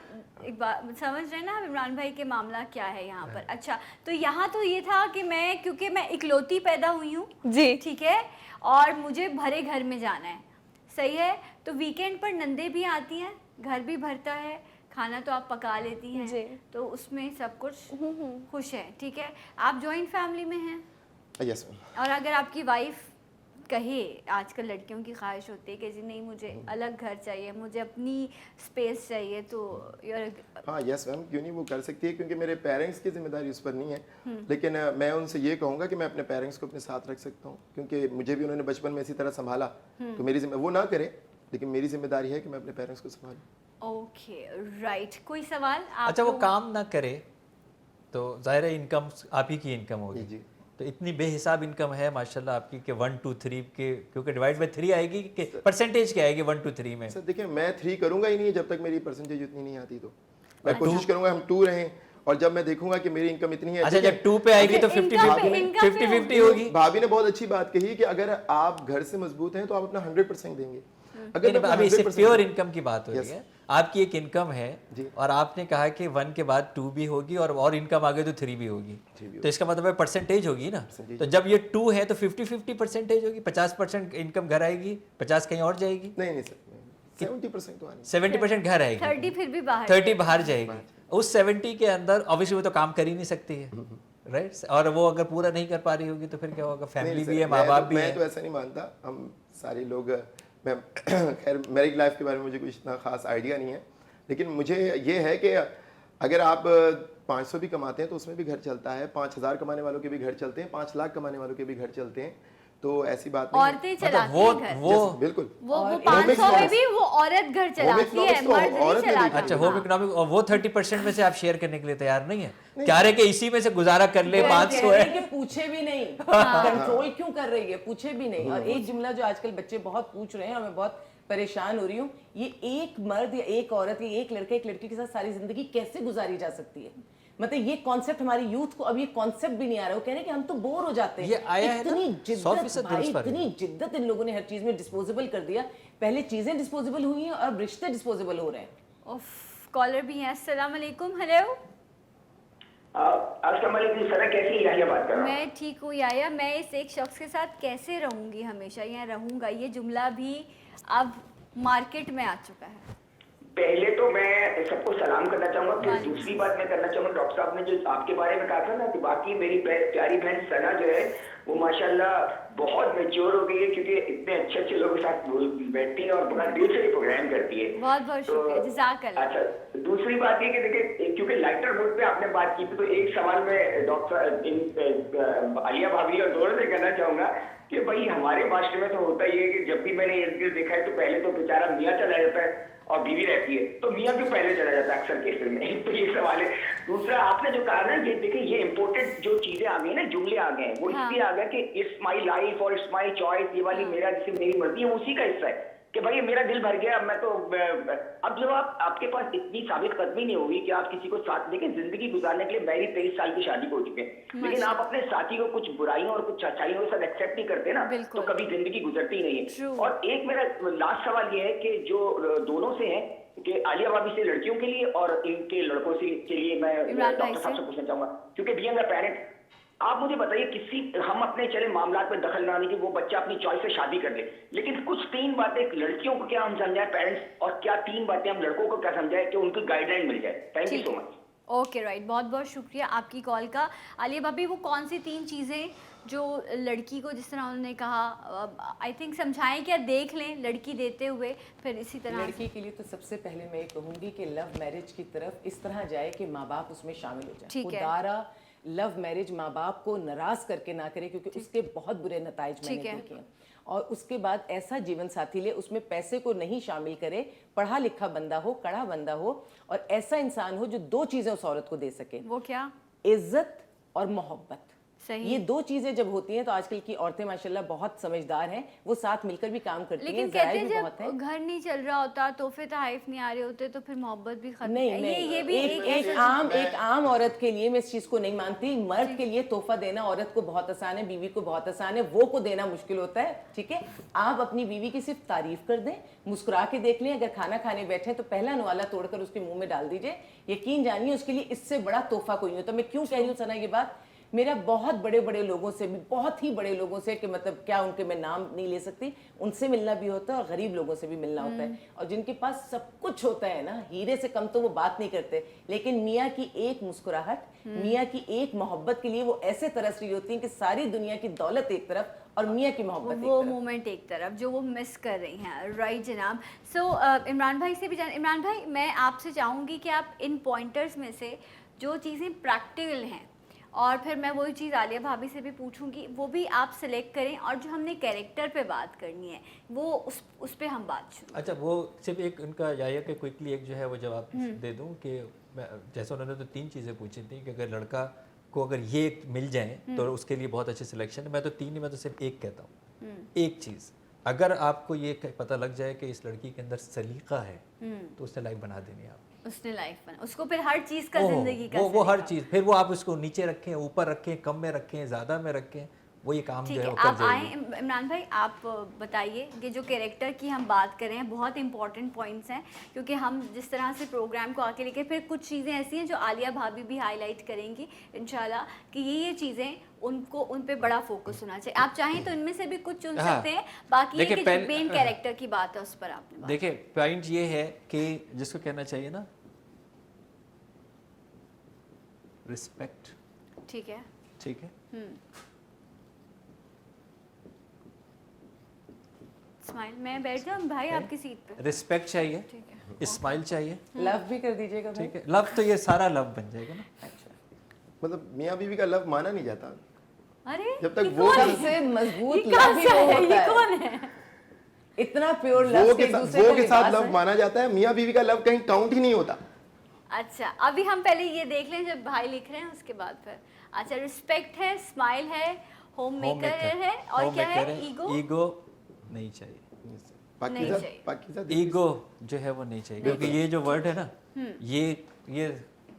एक बात समझ रहे हैं ना आप इमरान भाई के मामला क्या है यहाँ पर। अच्छा तो यहाँ तो ये था कि मैं, क्योंकि मैं इकलौती पैदा हुई हूँ, जी, ठीक है, और मुझे भरे घर में जाना है, सही है, तो वीकेंड पर नंदे भी आती हैं, घर भी भरता है, खाना तो आप पका लेती हैं, जी। तो उसमें सब कुछ खुश है, ठीक है। आप जॉइंट फैमिली में हैं, यस मैम। और अगर आपकी वाइफ कहे, आजकल लड़कियों की ख्वाहिश होती है कि जी नहीं मुझे अलग घर चाहिए, मुझे अपनी स्पेस चाहिए, तो हाँ यस मैम, क्यों नहीं, वो कर सकती है, क्योंकि मेरे पेरेंट्स की जिम्मेदारी उस पर नहीं है। लेकिन मैं उनसे ये कहूँगा कि मैं अपने पेरेंट्स को अपने साथ रख सकता हूँ, क्योंकि मुझे भी उन्होंने बचपन में इसी तरह संभाला, तो मेरी वो ना करे, लेकिन मेरी जिम्मेदारी है कि मैं अपने पेरेंट्स को संभालूँ। Okay right. कोई सवाल आप अच्छा वो लोग- काम ना करे तो जाहिर है इनकम आप ही की इनकम होगी, जी। तो इतनी बेहिसाब इनकम है माशाल्लाह आपकी कि 1 2 3 के, क्योंकि डिवाइड बाय 3 आएगी कि परसेंटेज क्या आएगी 1 2 3 में? सर देखिए, मैं 3 करूँगा ही नहीं जब तक मेरी परसेंटेज उतनी नहीं आती, तो मैं कोशिश करूँगा हम 2 रहें, और जब मैं देखूंगा कि मेरी इनकम इतनी है। अच्छा जब 2 पे आएगी तो इनकम 50 पे- 50 इनकम पे 50 50 होगी। भाभी ने बहुत अच्छी बात कही कि अगर आप घर से मजबूत हैं तो आप अपना 100% देंगे। अगर नहीं, मैं अभी इससे 100% प्योर इनकम की बात हो रही Yes. है, आपकी एक इनकम है जी। और आपने कहा कि 1 के बाद 2 भी होगी और इनकम आगे तो 3 भी होगी, तो इसका मतलब है परसेंटेज होगी ना। तो जब ये 2 है तो 50-50 परसेंटेज होगी, 50% इनकम घर आएगी, 50 कहीं और जाएगी, नहीं नहीं सर, 70% तो आनी। 70% घर आएगी, 30 फिर भी बाहर 30 बाहर जाएगी। उस 70 के अंदर ऑब्वियसली वो तो काम कर ही नहीं सकती है, राइट, और वो अगर पूरा नहीं कर पा रही होगी तो फिर क्या होगा? फैमिली नहीं भी सर, है, माँ बाप भी मैं है। तो ऐसा नहीं मानता, हम सारे लोग, मैं खैर मैरिड लाइफ के बारे में मुझे कुछ इतना खास आइडिया नहीं है, लेकिन मुझे ये है कि अगर आप 500 भी कमाते हैं तो उसमें भी घर चलता है, 5000 कमाने वालों के भी घर चलते हैं, 5 लाख कमाने वालों के भी घर चलते हैं, तो ऐसी बात नहीं है। औरतें चलाती वो हैं घर। वो Yes, बिल्कुल। वो और 500 में economics भी वो औरत घर चलाती है, economics तो मर्द नहीं औरत में भी चलाता। अच्छा होम इकोनॉमिक, और वो 30% में से आप शेयर करने के लिए तैयार नहीं है? क्या रहे कि इसी में से गुजारा कर ले, 500 कह रहे है। हैं कि पूछे भी नहीं, कंट्रोल क्यों कर रही है, पूछे भी नहीं। और एक जुमला जो आजकल बच्चे बहुत पूछ रहे हैं और मैं बहुत परेशान हो रही हूँ, ये एक मर्द या एक औरत या एक लड़का एक लड़की के साथ सारी जिंदगी कैसे गुजारी जा सकती है? मतलब ये कॉन्सेप्ट हमारी यूथ को अब ये कॉन्सेप्ट भी नहीं आ रहा है। वो कह रहे हैं कि हम तो बोर हो जाते हैं। ये आया है ना, इतनी 100% जिद्दत भाई, दुरुस्त इतनी जिद्दत इन लोगों ने हर चीज में डिस्पोजेबल कर दिया। पहले चीजें डिस्पोजेबल हुई हैं और अब रिश्ते डिस्पोजेबल हो रहे हैं। उफ, कॉलर भी हैं। अस्सलाम वालेकुम। हेलो, अस्सलाम वालेकुम सर, कैसी याहिया बात कर रहा हूँ? मैं ठीक हूँ याया। मैं इस एक शख्स के साथ कैसे रहूंगी, हमेशा यहाँ रहूंगा, ये जुमला भी अब मार्केट में आ चुका है। पहले तो मैं सबको सलाम करना चाहूंगा, फिर वालेकुम। दूसरी बात मैं करना चाहूंगा, डॉक्टर साहब ने जो आपके बारे में कहा था ना कि बाकी मेरी प्यारी बहन सना जो है वो माशाल्लाह बहुत मैच्योर हो गई है, क्योंकि इतने अच्छे अच्छे लोगों के साथ बैठती है और बड़ा दिल से प्रोग्राम करती है। बहुत बहुत शुक्रिया, जज़ाकल्लाह। अच्छा, दूसरी बात ये कि देखिए, क्योंकि लाइटर मूड पे आपने बात की थी, तो एक सवाल मैं डॉक्टर आलिया भाभी और दोनों से कहना चाहूंगा कि भाई हमारे मास्टर में तो होता ही है कि जब भी मैंने इर्द गिर्द देखा है तो पहले तो बेचारा मियाँ चला जाता है और बीवी रहती है, तो मियाँ क्यों पहले चला जाता है अक्सर केस में? तो ये सवाल है। दूसरा, आपने जो कहा ना, ये देखिए ये इम्पोर्टेंट जो चीजें आ गई ना, जुमले आ गए हैं, वो हाँ। इसलिए आ गया कि इट्स माई लाइफ और इट्स माई चॉइस, ये वाली मेरा जिसे मेरी मर्जी है, उसी का हिस्सा है कि भाई ये मेरा दिल भर गया। मैं तो अब जब आपके पास इतनी साबित कदमी नहीं होगी कि आप किसी को साथ, देखिए जिंदगी गुजारने के लिए मेरी 23 साल की शादी हो चुके हैं, लेकिन आप अपने साथी को कुछ बुराइयों और कुछ अच्छाइयों के साथ एक्सेप्ट नहीं करते ना, बिल्कुल। तो कभी जिंदगी गुजरती ही नहीं True. है। और एक मेरा लास्ट सवाल ये है कि जो दोनों से है कि आलिया भाभी से लड़कियों के लिए और इनके लड़कों से के लिए मैं इमरान भाई डॉक्टर साहब से। से पूछना चाहूंगा, क्योंकि बीइंग अ पेरेंट आप मुझे बताइए, हम अपने चले मामलात में दखल ना दें कि वो बच्चा अपनी चॉइस से शादी कर ले, लेकिन कुछ 3 बातें लड़कियों को क्या हम समझाएं पेरेंट्स, और क्या 3 बातें हम लड़कों को क्या समझाएं कि उनको गाइडलाइन मिल जाए। थैंक यू ठीक सो है, मच। ओके राइट, बहुत बहुत शुक्रिया आपकी कॉल का। आलिया भाभी, वो कौन सी 3 चीज़ें जो लड़की को, जिस तरह उन्होंने कहा, आई थिंक समझाएं क्या, देख लें लड़की देते हुए, फिर इसी तरह लड़की के लिए तो सबसे पहले मैं ये कहूँगी कि लव मैरिज की तरफ इस तरह जाए कि माँ बाप उसमें शामिल हो जाए। ठीक है। खुदारा लव मैरिज माँ बाप को नाराज करके ना करे, क्योंकि उसके बहुत बुरे नताइज मैंने ठीक है। देखे हैं। और उसके बाद ऐसा जीवन साथी ले, उसमें पैसे को नहीं शामिल करे, पढ़ा लिखा बंदा हो, कड़ा बंदा हो, और ऐसा इंसान हो जो 2 चीजें उस औरत को दे सके, वो क्या? इज्जत और मोहब्बत। सही। ये 2 चीजें जब होती हैं तो आजकल की औरतें माशाल्लाह बहुत समझदार हैं, वो साथ मिलकर भी काम करती हैं। लेकिन कहते ज़राए हैं भी बहुत हैं। जब घर नहीं चल रहा होता, तोहफे तहफ़ नहीं आ रहे होते, तो फिर मोहब्बत भी खत्म। नहीं ये नहीं, भी एक एक आम औरत के लिए मैं इस चीज को नहीं मानती। मर्द के लिए तोहफा देना औरत को बहुत आसान है, बीवी को बहुत आसान है, वो को देना मुश्किल होता है। ठीक है, आप अपनी बीवी की सिर्फ तारीफ कर दें, मुस्कुरा के देख लें। अगर खाना खाने बैठे तो पहला नवाला तोड़कर उसके मुंह में डाल दीजिए, यकीन जानिए उसके लिए इससे बड़ा तोहफा कोई नहीं होता। मैं क्यों कह रही हूँ सना ये बात, मेरा बहुत बड़े बड़े लोगों से भी, बहुत ही बड़े लोगों से, कि मतलब क्या उनके मैं नाम नहीं ले सकती, उनसे मिलना भी होता है और गरीब लोगों से भी मिलना होता है। और जिनके पास सब कुछ होता है ना, हीरे से कम तो वो बात नहीं करते, लेकिन मियाँ की एक मुस्कुराहट, मियाँ की एक मोहब्बत के लिए वो ऐसे तरस रही होती हैं कि सारी दुनिया की दौलत एक तरफ और मियाँ की मोहब्बत एक वो तरफ। मोमेंट एक तरफ जो वो मिस कर रही हैं। राइट जनाब। सो इमरान भाई से भी इमरान भाई, मैं आपसे चाहूँगी कि आप इन पॉइंटर्स में से जो चीज़ें प्रैक्टिकल हैं, और फिर मैं वही चीज़ आलिया भाभी से भी पूछूंगी, वो भी आप सेलेक्ट करें, और जो हमने कैरेक्टर पे बात करनी है वो उस पे हम बात शुरू। अच्छा, वो सिर्फ एक उनका जाया कि क्विकली एक जो है वो जवाब दे दूं कि जैसे उन्होंने तो 3 चीज़ें पूछी थी कि अगर लड़का को अगर ये मिल जाए तो उसके लिए बहुत अच्छी सिलेक्शन है। मैं तो 3 नहीं, मैं तो सिर्फ एक कहता हूँ। एक चीज़, अगर आपको ये पता लग जाए कि इस लड़की के अंदर सलीका है तो उसने लाइफ बना देनी है आप। उसने लाइफ बना, उसको फिर हर चीज़ का, ओह, जिंदगी का वो हर सलीका। चीज़, फिर वो आप उसको नीचे रखें, ऊपर रखें, कम में रखें, ज़्यादा में रखें, वो ये काम ठीक जो है है, वो कर आप आए जाएगी। इमरान भाई, आप बताइए कि जो कैरेक्टर की हम बात कर रहे हैं, बहुत इंपॉर्टेंट पॉइंट्स हैं, क्योंकि हम जिस तरह से प्रोग्राम को आके लेके, फिर कुछ चीज़ें ऐसी हैं जो आलिया भाभी भी हाईलाइट करेंगी इंशाल्लाह, कि ये चीज़ें उनको, उन पे बड़ा फोकस होना चाहिए। आप चाहें तो इनमें से भी कुछ चुन हाँ। सकते हैं, बाकी ये देखिए, कि पहले- जो मेन कैरेक्टर की बात है उस पर आपने बात। देखिए, पॉइंट ये है कि जिसको कहना चाहिए ना, रिस्पेक्ट। ठीक है। ठीक है, स्माइल, मैं बैठ जाऊँ भाई आपकी सीट पे। रिस्पेक्ट चाहिए, ठीक है। स्माइल चाहिए। लव भी कर दीजिएगा भाई। ठीक है, लव तो ये सारा लव बन जाएगा ना। मतलब मियाँ बीवी का लव माना नहीं जाता अरे जब तक ये वो कौन है? सबसे मजबूत ये लव कहाँ ही से वो है? होता ये है। कौन है? इतना प्योर लव वो के के साथ दूसरे वो का के साथ लिबास लव है। माना जाता है, मियाँ बीवी का लव कहीं काउंट ही नहीं होता। अच्छा, अभी हम पहले ये देख लें जब भाई लिख रहे हैं, उसके बाद फिर अच्छा, रिस्पेक्ट है, स्माइल है, होम मेकर है, और क्या है? ईगो। ईगो नहीं चाहिए। पाकीज़ा चाहिए। पाकीज़ा ईगो जो है वो नहीं चाहिए, क्योंकि ये जो वर्ड है ना, ये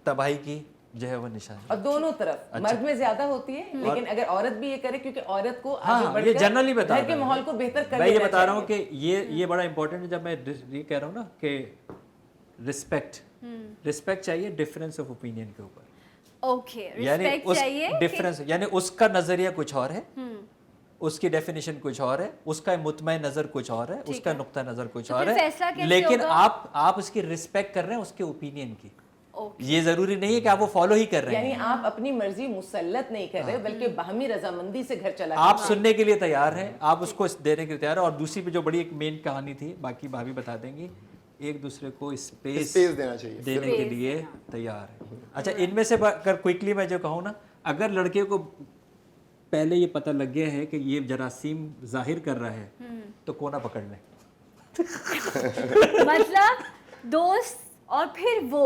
तबाही की जो है वो निशानी। और दोनों तरफ अच्छा। मर्द में ज्यादा होती है, लेकिन अगर औरत भी ये करे, क्योंकि औरत को आगे हाँ, ये बढ़कर जनरली बता घर के माहौल को बेहतर कर मैं ये देना बता रहा हूँ चाहिए। कि ये बड़ा इंपॉर्टेंट है। जब मैं ये कह रहा हूँ ना कि रिस्पेक्ट चाहिए डिफरेंस ऑफ ओपिनियन के ऊपर। ओके, यानी रिस्पेक्ट उस चाहिए। डिफरेंस, यानी उसका नजरिया कुछ और है, उसकी डेफिनेशन कुछ और है, उसका मुतमईन नजर कुछ और है, उसका नुक्ता नजर कुछ तो और फिर है, फैसला कैसे लेकिन होगा? आप उसकी रिस्पेक्ट कर रहे हैं, उसके ओपिनियन की। ओके। ये जरूरी नहीं है कि आप वो फॉलो ही कर रहे यानी हैं। आप अपनी मर्जी मुसल्लत नहीं कर रहे, बल्कि बाहमी रजामंदी से घर चला आप सुनने के लिए तैयार हैं, आप उसको देने के लिए तैयार हैं। और दूसरी पे जो बड़ी एक मेन कहानी थी, बाकी भाभी बता देंगी, एक दूसरे को स्पेस देना चाहिए। देने के लिए तैयार है। अच्छा, इनमें से अगर क्विकली मैं जो कहूँ ना, अगर लड़के को पहले ये पता लग गया है कि ये जरासीम जाहिर कर रहा है, तो कोना पकड़ लें। मतलब दोस्त और फिर वो।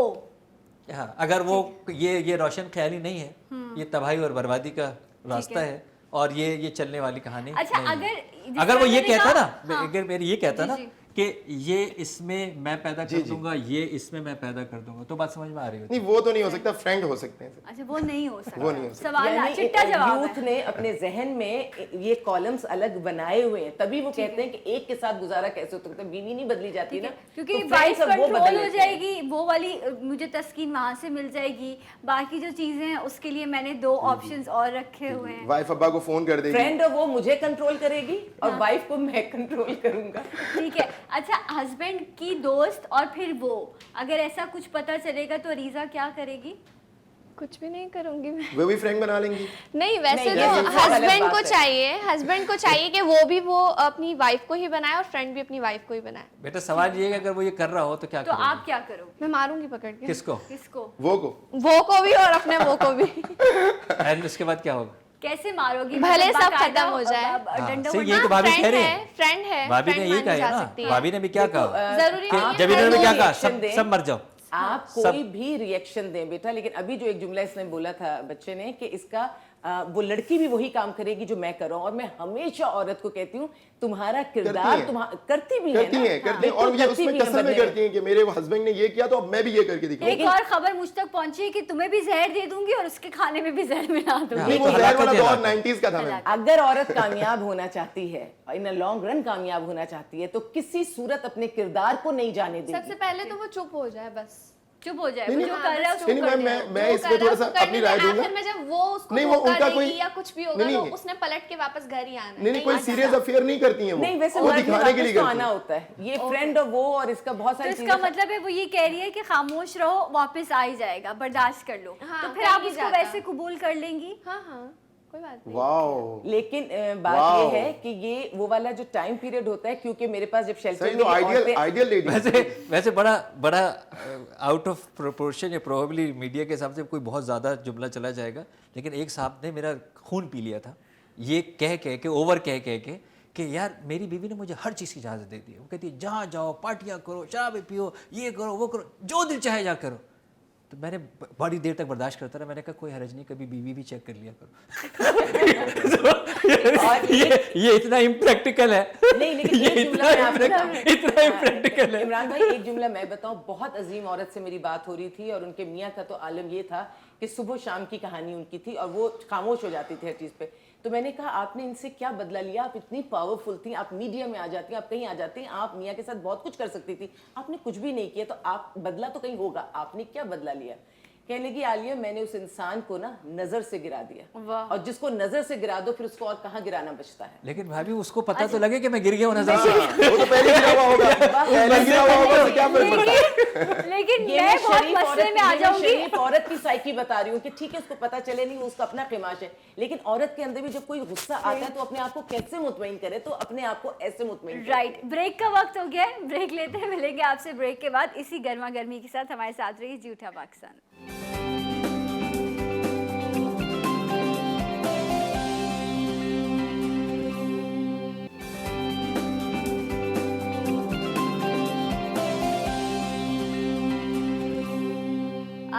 हाँ, अगर वो ये रोशन ख्याली नहीं है, ये तबाही और बर्बादी का रास्ता है, और ये चलने वाली कहानी अच्छा, नहीं है। अगर अगर वो ये जिस तरह कहता मैंने ना, कहा- अगर मेरी ये कहता जी, ना जी। कि ये इसमें मैं पैदा कर दूंगा, ये इसमें मैं पैदा कर दूंगा, तो बात समझ में आ रही होती नहीं वो तो नहीं हो सकता, फ्रेंड हो सकते हैं सर। अच्छा वो नहीं हो सकता, वो नहीं हो सकता। सवाल ना, यानी चिट्टा जवाब यूथ है। ने अपने जहन में ये कॉलम्स अलग बनाए हुए हैं, तभी वो कहते हैं कि एक के साथ गुजारा कैसे हो सकता है, बीवी नहीं बदली जाती ना, क्योंकि तो वाइफ friends अब वो कंट्रोल बदल हो लेते हैं। जाएगी, वो वाली मुझे तस्कीन वहां से मिल जाएगी, बाकी जो चीजें हैं उसके लिए मैंने 2 ऑप्शंस और रखे हुए हैं। वाइफ अब्बा को फोन कर देगी। फ्रेंड वो मुझे कंट्रोल करेगी और वाइफ को मैं कंट्रोल करूंगा। ठीक है, अच्छा हस्बैंड की दोस्त और फिर वो, अगर ऐसा कुछ पता चलेगा तो रीजा क्या करेगी? कुछ भी नहीं करूंगी मैं। वो भी फ्रेंड बना लेंगी। नहीं वैसे नहीं, तो ये अलग हस्बैंड बात को है। चाहिए, हस्बैंड को चाहिए कि वो अपनी वाइफ को ही बनाए और फ्रेंड भी अपनी वाइफ को ही बनाए। बेटा सवाल ये है कि अगर वो ये कर रहा हो तो क्या तो करोगे? आप क्या करोगे? मैं मारूंगी पकड़ के किसको? किसको? वो वो भी और अपने वो को भी। एंड उसके बाद क्या होगा? कैसे मारोगी? भले मतलब सब बाकायदा खत्म हो जाए। हाँ, डंडा सही, वंडा? यही तो भाभी कह रही है। फ्रेंड है, भाभी ने friend यही मानी कहा जा है सकती ना, है। भाभी ने भी क्या कहा जरूरी कि नहीं है जब इन्होंने दोनों क्या कहा, reaction सब दें। सब मर जाओ। आप कोई भी रिएक्शन दें बेटा, लेकिन अभी जो एक जुमला इसने बोला था बच्चे ने कि इसका वो लड़की भी वही काम करेगी जो मैं कर रहा हूँ, और मैं हमेशा औरत को कहती हूँ तुम्हारा किरदार करती भी है करती ना? हैं करती हैं, बिल्कुल और ये करती उसमें भी हैं कसम में बदले में। करती हैं कि मेरे हस्बैंड ने ये किया तो अब मैं भी ये करके दिखाऊंगी। एक और खबर मुझ तक पहुंची है कि तुम्हें भी जहर दे दूंगी और उसके खाने में भी जहर मिला दूंगी। नहीं वो तो जहर वाला हलाकत दौर है। 90s का था मैम। अगर औरत कामयाब होना चाहती है, इन लॉन्ग रन कामयाब होना चाहती है, तो किसी सूरत अपने किरदार को नहीं जाने देगी। सबसे पहले तो वो चुप हो जाए, बस चुप हो जाए, नहीं, वो नहीं, जो कर रहा है उसको नहीं, कर मैं दे। मैं वो इसमें कर रहा थोड़ा सा है, उसको अपनी करने राय दे। दूंगा। आखिर में जब वो उसको नहीं, वो धोखा उनका देगी कोई- या कुछ भी होगा नहीं, तो नहीं। उसने पलट के वापस घर ही आना है। नहीं कोई आ सीरियस सकता। अफेयर नहीं करती हैं वो। नहीं वैसे वो मर्द में दिखाने के वापस लिए तो करती आना हैं। होता है, ये फ्रेंड और वो और इसका बहुत तो सारी इसका चीजें। मतलब है वो ये कह रही है कि खामोश रहो, वापस आ ही जाएगा, बर्दाश्त कर लो। हाँ, तो फिर कहीं आप नहीं उसको जाता। वैसे कबूल कर लेंगी? हाँ हाँ कोई बात नहीं। वाओ लेकिन बात वाओ। ये है कि ये वो वाला जो टाइम पीरियड होता है, क्योंकि मेरे पास जब शेल्टर सही तो आइडियल लेडी। वैसे बड़ा आउट ऑफ प्रोपोर्शन या प्रोबेबली मीडिया के हिसाब से कोई बहुत ज़्यादा जुमला चला जाएगा, लेकिन एक साहब ने मेरा खून पी लिया था ये कह के ओवर कह के कि यार मेरी बीवी ने मुझे हर चीज़ की इजाज़त दे दी है। वो कहती है जहाँ जाओ पार्टियाँ करो, शराबें पियो, ये करो वो करो, जो दिल चाहे जा करो। तो मैंने बड़ी देर तक बर्दाश्त करता रहा, मैंने कहा कोई हरज नहीं, कभी बीवी भी चेक कर लिया करो। ये इतना इम्प्रैक्टिकल है। नहीं लेकिन ये एक जुमला मैं आपको इतना इम्प्रैक्टिकल है। इमरान भाई एक जुमला मैं बताऊं, बहुत अजीम औरत से मेरी बात हो रही थी और उनके मियाँ का तो आलम ये था कि सुबह शाम की कहानी उनकी थी और वो खामोश हो जाती थी हर चीज़ पे। तो मैंने कहा आपने इनसे क्या बदला लिया, आप इतनी पावरफुल थी, आप मीडिया में आ जाती, आप कहीं आ जाती, आप मियाँ के साथ बहुत कुछ कर सकती थी, आपने कुछ भी नहीं किया, तो आप बदला तो कहीं होगा, आपने क्या बदला लिया? कहने लगी आलिया मैंने उस इंसान को ना नजर से गिरा दिया, वाह। और जिसको नजर से गिरा दो फिर उसको और कहाँ गिराना बचता है। लेकिन भाभी उसको पता तो लगे कि मैं गिर गया हूँ नजर से। वो तो पहले गिरा हुआ होगा, पहले गिरा हुआ होगा तो क्या फर्क पड़ता है? लेकिन ये मैं बहुत शरीफ मसले औरत में आ ये मैं जाऊंगी। शरीफ औरत की साइकी बता रही हूँ कि ठीक है उसको पता चले नहीं, वो उसका अपना ख़िमाश है, लेकिन औरत के अंदर भी जब कोई गुस्सा आता है तो अपने आप को कैसे मुतमईन करे, तो अपने आप को ऐसे मुतमईन करे। राइट, ब्रेक का वक्त हो गया है, ब्रेक लेते हैं, मिलेंगे आपसे ब्रेक के बाद। इसी गर्मा गर्मी के साथ हमारे साथ रही जी उठा पाकिस्तान।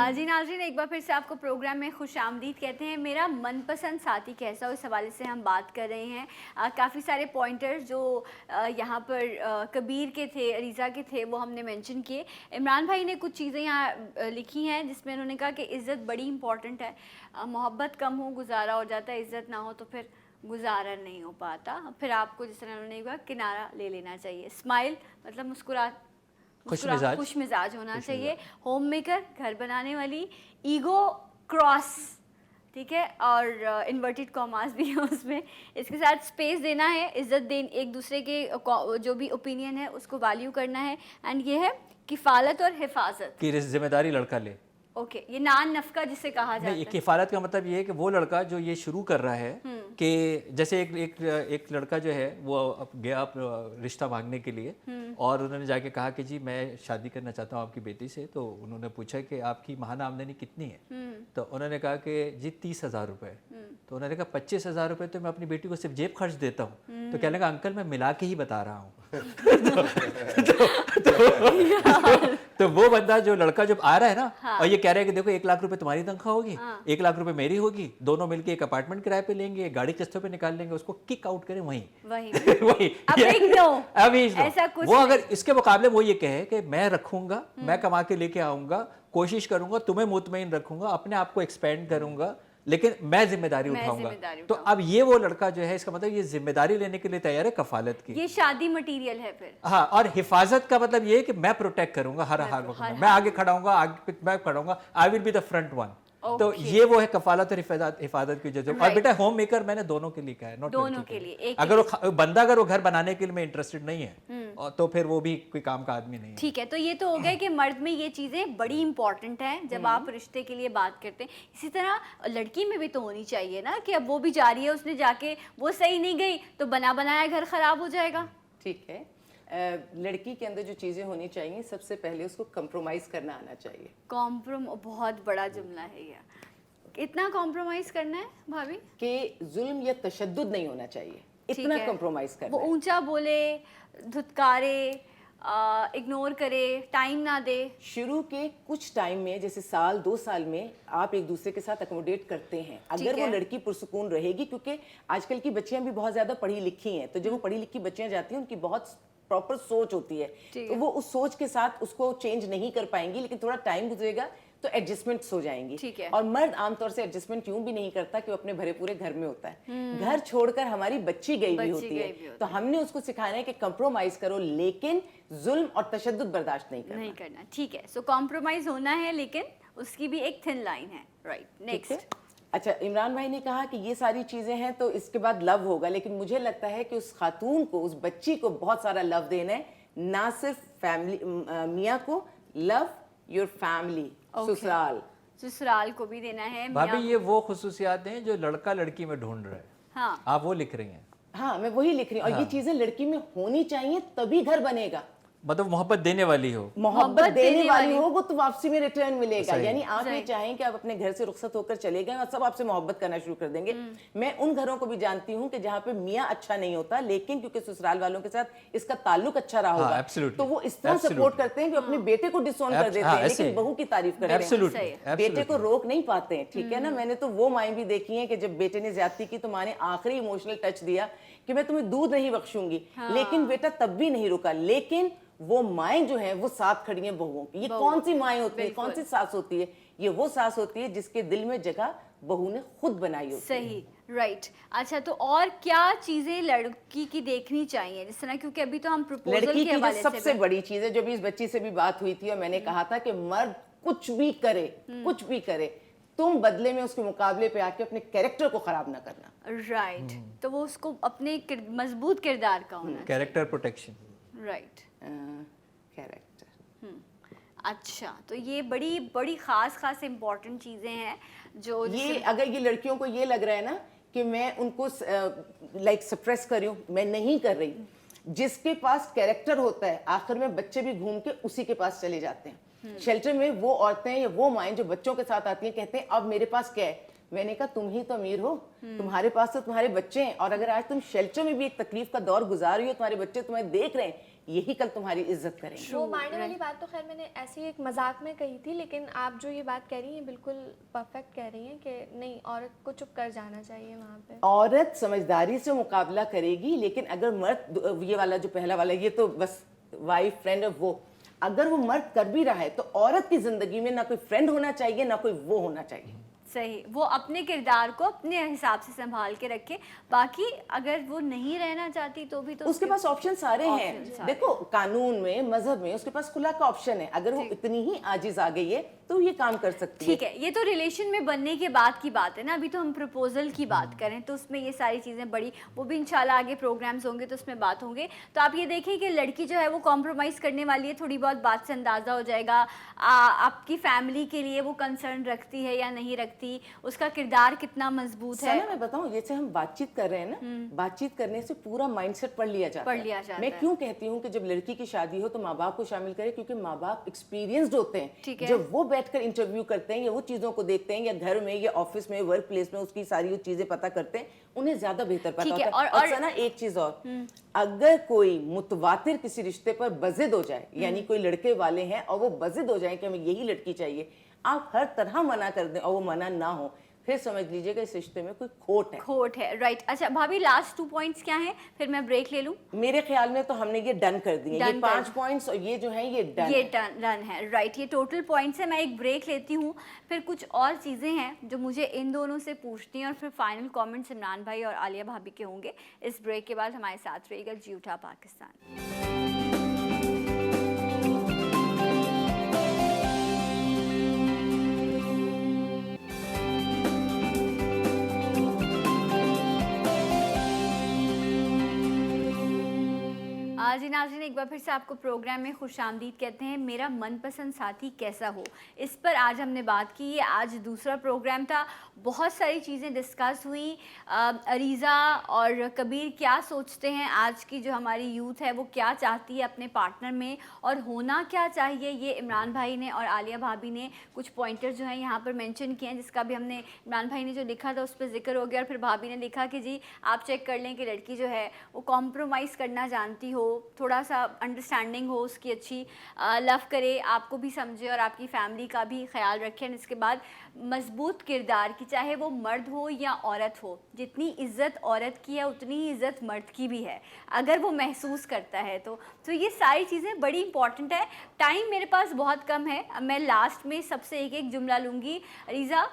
जी नाज़रीन, एक बार फिर से आपको प्रोग्राम में खुश आमदीद कहते हैं। मेरा मनपसंद साथी कैसा हो, इस हवाले से हम बात कर रहे हैं। काफ़ी सारे पॉइंटर्स जो यहाँ पर कबीर के थे, रीज़ा के थे, वो हमने मेंशन किए। इमरान भाई ने कुछ चीज़ें यहाँ लिखी हैं जिसमें उन्होंने कहा कि इज़्ज़त बड़ी इंपॉर्टेंट है, मोहब्बत कम हो गुजारा हो जाता है, इज़्ज़त ना हो तो फिर गुजारा नहीं हो पाता। फिर आपको जिस तरह उन्होंने कहा किनारा ले लेना चाहिए, स्माइल मतलब खुश मिजाज होना चाहिए, होम मेकर घर बनाने वाली, ईगो क्रॉस, ठीक है, और इन्वर्टेड कॉमास भी है उसमें। इसके साथ स्पेस देना है, इज्जत देन, एक दूसरे के जो भी ओपिनियन है उसको वैल्यू करना है, एंड ये है किफ़ालत और हिफाजत की जिम्मेदारी लड़का ले। ओके, ये नान नफका जिसे कहा जाता नहीं, है। किफ़ालत का मतलब ये है कि वो लड़का जो ये शुरू कर रहा है कि जैसे एक लड़का जो है वो गया रिश्ता मांगने के लिए और उन्होंने जाके कहा कि जी मैं शादी करना चाहता हूँ आपकी बेटी से। तो उन्होंने पूछा कि आपकी माहाना आमदनी कितनी है? तो उन्होंने कहा कि जी 30,000 रुपये। तो उन्होंने कहा 25,000 रुपये तो मैं अपनी बेटी को सिर्फ जेब खर्च देता हूँ। तो कहने लगा अंकल मैं मिला के ही बता रहा हूँ। तो वो बंदा जो लड़का जब आ रहा है ना और ये कह रहा है कि देखो 1 लाख रुपए तुम्हारी तनख्वाह होगी, 1 लाख रुपए मेरी होगी, दोनों मिलके एक अपार्टमेंट किराए पे लेंगे, गाड़ी किस्तों पे निकाल लेंगे, उसको किक आउट करें वहीं वही अब एक नो, अभी ऐसा कुछ वो अगर इसके मुकाबले वो ये कहे कि मैं रखूंगा, मैं कमा के लेके आऊंगा, कोशिश करूंगा, तुम्हें मुतमईन रखूंगा, अपने आप को एक्सपेंड करूंगा, लेकिन मैं जिम्मेदारी उठाऊंगा। तो अब ये वो लड़का जो है, इसका मतलब ये जिम्मेदारी लेने के लिए तैयार है कफालत की। ये शादी मटेरियल है फिर। हाँ, और हिफाजत का मतलब ये है कि मैं प्रोटेक्ट करूंगा हर हाल वक्त में, मैं आगे खड़ा हूंगा, आगे मैं खड़ा हूंगा, I will be the front one. तो ये वो है कफालत और हिफाजत की जो और बेटा होम मेकर मैंने दोनों के लिए कहा है, नॉट दोनों के लिए। अगर वो बंदा अगर वो घर बनाने के लिए में इंटरेस्टेड नहीं है तो फिर वो भी कोई काम का आदमी नहीं है। ठीक है, तो ये तो हो गया कि मर्द में ये चीजें बड़ी इंपॉर्टेंट हैं जब आप रिश्ते के लिए बात करते हैं। इसी तरह लड़की में भी तो होनी चाहिए ना कि अब वो भी जा रही है, उसने जाके वो सही नहीं गई तो बना बनाया घर खराब हो जाएगा। ठीक है, लड़की के अंदर जो चीज़ें होनी चाहिए, सबसे पहले उसको कंप्रोमाइज करना आना चाहिए। बहुत बड़ा जुमला है ये। इतना कॉम्प्रोमाइज करना है भाभी कि जुल्म या तशद्दुद नहीं होना चाहिए, इतना कंप्रोमाइज करना वो है। ऊंचा बोले, धुतकारे, इग्नोर करे, टाइम ना दे। शुरू के कुछ टाइम में, जैसे साल 2 साल में आप एक दूसरे के साथ अकोमोडेट करते हैं, अगर वो लड़की पुरसुकून रहेगी, क्योंकि आजकल की बच्चियां भी बहुत ज्यादा पढ़ी लिखी हैं, तो जब वो पढ़ी लिखी बच्चियां जाती हैं उनकी बहुत प्रॉपर सोच होती है, तो वो उस सोच के साथ उसको चेंज नहीं कर पाएंगी, लेकिन थोड़ा टाइम गुजरेगा तो एडजस्टमेंट्स हो जाएंगी। और मर्द आमतौर से एडजस्टमेंट यूं भी नहीं करता कि वो अपने भरे पूरे घर में होता है, घर छोड़कर हमारी बच्ची गई भी होती है, तो हमने उसको सिखाना है कि कंप्रोमाइज करो, लेकिन जुल्म और तशद्दुद बर्दाश्त नहीं करना। ठीक है, सो कॉम्प्रोमाइज होना है, लेकिन उसकी भी एक थिन लाइन है। Right, next. अच्छा, इमरान भाई ने कहा कि ये सारी चीजें हैं तो इसके बाद लव होगा, लेकिन मुझे लगता है कि उस खातून को, उस बच्ची को बहुत सारा लव देना है, ना सिर्फ फैमिली मियाँ को, लव योर फैमिली, ससुराल को भी देना है। भाभी ये वो खुसूसियात हैं जो लड़का लड़की में ढूंढ रहा है। हाँ, आप वो लिख रही हैं। हाँ, मैं वही लिख रही हूँ, और ये चीजें लड़की में होनी चाहिए, तभी घर बनेगा। मतलब मोहब्बत देने वाली हो, मोहब्बत देने वाली हो, वो तो वापसी में रिटर्न मिलेगा। यानी आप ये चाहें कि आप अपने घर से रुखसत होकर चले गए और सब आपसे मोहब्बत करना शुरू कर देंगे। मैं उन घरों को भी जानती हूँ कि जहाँ पे मियाँ अच्छा नहीं होता, लेकिन क्योंकि ससुराल वालों के साथ इसका ताल्लुक अच्छा रहा होगा, तो वो इस तरह सपोर्ट करते हैं कि अपने बेटे को डिसऑन कर देते हैं, लेकिन बहू की तारीफ करते हैं, बेटे को रोक नहीं पाते हैं। ठीक है ना, मैंने तो वो माएँ भी देखी है कि जब बेटे ने ज्यादती की तो माँ ने आखिरी इमोशनल टच दिया कि मैं तुम्हें दूध नहीं बख्शूंगी, लेकिन बेटा तब भी नहीं रुका। लेकिन वो माएँ जो है वो साथ खड़ी हैं बहुओं की। ये कौन सी माएँ होती है, कौन सी सास होती है? ये वो सास होती है जिसके दिल में जगह बहू ने खुद बनाई होती है। सही, राइट। अच्छा, तो और क्या चीजें लड़की की देखनी चाहिए, जिस तरह, क्योंकि अभी तो हम प्रपोजल लड़की के की हवाले जो से सबसे बड़ी चीज है, जो भी इस बच्ची से भी बात हुई थी और मैंने कहा था कि मर्द कुछ भी करे, कुछ भी करे, तुम बदले में उसके मुकाबले पे आके अपने कैरेक्टर को खराब ना करना। राइट, तो वो उसको अपने मजबूत किरदार का होना, कैरेक्टर प्रोटेक्शन। Right, character. अच्छा, तो ये बड़ी बड़ी खास इंपॉर्टेंट चीजें हैं जो ये अगर ये लड़कियों को ये लग रहा है ना कि मैं उनको लाइक सप्रेस कर रही हूँ, मैं नहीं कर रही। जिसके पास कैरेक्टर होता है, आखिर में बच्चे भी घूम के उसी के पास चले जाते हैं। शेल्टर में वो औरतें या वो माएँ जो बच्चों के साथ आती हैं, कहते हैं अब मेरे पास क्या है? मैंने कहा तुम ही तो अमीर हो, तुम्हारे पास तो तुम्हारे बच्चे हैं, और अगर आज तुम शेल्टर में भी एक तकलीफ का दौर गुजार रही हो, तुम्हारे बच्चे तुम्हें देख रहे हैं, यही कल तुम्हारी इज्जत करेंगे। वो मारने वाली बात तो खैर मैंने ऐसी एक मजाक में कही थी, लेकिन आप जो ये बात कह रही हैं बिल्कुल परफेक्ट कह रही हैं कि नहीं, औरत को चुप कर जाना चाहिए वहाँ पे। औरत समझदारी से मुकाबला करेगी, लेकिन अगर मर्द, ये वाला जो पहला वाला, ये तो बस वाइफ फ्रेंड है, वो अगर वो मर्द कर भी रहा है तो औरत की जिंदगी में ना कोई फ्रेंड होना चाहिए, ना कोई वो होना चाहिए। सही, वो अपने किरदार को अपने हिसाब से संभाल के रखे। बाकी अगर वो नहीं रहना चाहती तो भी तो उसके पास ऑप्शन सारे हैं। देखो, कानून में, मजहब में उसके पास खुला का ऑप्शन है। अगर वो इतनी ही आजिज आ गई है तो ये काम कर सकती है। ठीक है, ये तो रिलेशन में बनने के बाद की बात है ना, अभी तो हम प्रपोजल की बात करें तो उसमें ये सारी चीज़ें बड़ी, वो भी इंशाल्लाह आगे प्रोग्राम्स होंगे तो उसमें बात होंगे। तो आप ये देखें कि लड़की जो है वो कॉम्प्रोमाइज़ करने वाली है, थोड़ी बहुत बात से अंदाज़ा हो जाएगा आपकी फैमिली के लिए वो कंसर्न रखती है या नहीं रखती व्यक्ति, उसका किरदार कितना मजबूत है। सना, मैं बताऊं, जैसे हम बातचीत कर रहे हैं ना, बातचीत करने से पूरा माइंडसेट पढ़ लिया जाता है। मैं क्यों कहती हूँ कि जब लड़की की शादी हो तो माँ बाप को शामिल करें, क्योंकि माँ बाप एक्सपीरियंस्ड होते हैं। जब वो बैठकर इंटरव्यू करते हैं या वो चीजों को देखते हैं, या घर में या ऑफिस में वर्क प्लेस में उसकी सारी चीजें पता करते हैं, उन्हें ज्यादा बेहतर पता होता है। और सना, एक चीज और, अगर कोई मुतवातिर किसी रिश्ते पर बज़िद हो जाए, यानी कोई लड़के वाले हैं और वो बज़िद हो जाए कि हमें यही लड़की चाहिए, आप हर तरह मना कर दें और वो मना ना हो, फिर समझ लीजिएगा इस रिश्ते में कोई खोट है। राइट। अच्छा भाभी, लास्ट 2 पॉइंट्स क्या हैं, फिर मैं ब्रेक ले लूं। मेरे ख्याल में तो हमने ये डन कर दिए, ये 5 पॉइंट्स, और ये जो है ये डन है। राइट, ये टोटल पॉइंट्स है। मैं एक ब्रेक लेती हूँ, फिर कुछ और चीज़ें हैं जो मुझे इन दोनों से पूछती हैं, और फिर फाइनल कमेंट्स इमरान भाई और आलिया भाभी के होंगे। इस ब्रेक के बाद हमारे साथ रहेगा जी उठा पाकिस्तान। जी नाज़रीन, एक बार फिर से आपको प्रोग्राम में खुशामदीद कहते हैं। मेरा मनपसंद साथी कैसा हो, इस पर आज हमने बात की है। आज दूसरा प्रोग्राम था, बहुत सारी चीज़ें डिस्कस हुई। अरीज़ा और कबीर क्या सोचते हैं, आज की जो हमारी यूथ है वो क्या चाहती है अपने पार्टनर में, और होना क्या चाहिए, ये इमरान भाई ने और आलिया भाभी ने कुछ पॉइंटर्स जो हैं यहाँ पर मेंशन किए हैं, जिसका भी हमने, इमरान भाई ने जो लिखा था उस पर जिक्र हो गया, और फिर भाभी ने लिखा कि जी आप चेक कर लें कि लड़की जो है वो कॉम्प्रोमाइज़ करना जानती हो, थोड़ा सा अंडरस्टैंडिंग हो उसकी अच्छी, लव करे, आपको भी समझे और आपकी फैमिली का भी ख्याल रखें। इसके बाद मजबूत किरदार की, चाहे वो मर्द हो या औरत हो, जितनी इज़्ज़त औरत की है उतनी ही इज़्ज़त मर्द की भी है, अगर वो महसूस करता है तो ये सारी चीज़ें बड़ी इंपॉर्टेंट है। टाइम मेरे पास बहुत कम है, अब मैं लास्ट में सबसे एक जुमला लूँगी। अरीज़ा,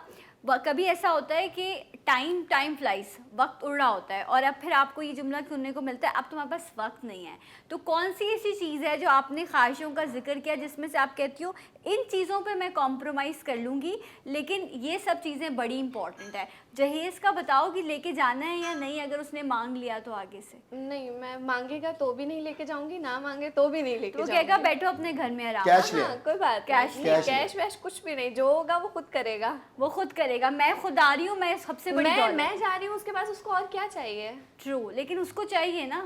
कभी ऐसा होता है कि टाइम फ्लाइज, वक्त उड़ रहा होता है, और अब फिर आपको ये जुमला सुनने को मिलता है, अब तुम्हारे पास वक्त नहीं है, तो कौन सी ऐसी चीज़ है जो आपने ख्वाहिशों का जिक्र किया जिसमें से आप कहती हो इन चीज़ों पे मैं कॉम्प्रोमाइज़ कर लूँगी, लेकिन ये सब चीज़ें बड़ी इंपॉर्टेंट है। जहेज़ का बताओ कि लेके जाना है या नहीं, अगर उसने मांग लिया तो आगे से? नहीं, मैं मांगेगा तो भी नहीं लेके जाऊंगी, ना मांगे तो भी नहीं लेके तो जाऊंगी। कहेगा बैठो अपने घर में आराम। कैश ले, हाँ, कोई बात कैश नहीं, कैश वैश कुछ भी नहीं, जो होगा वो खुद करेगा। वो खुद करेगा। मैं खुद आ रही हूँ, मैं सबसे बड़ी दौलत। मैं जा रही हूँ, उसके पास उसको और क्या चाहिए? ट्रू, लेकिन उसको चाहिए ना।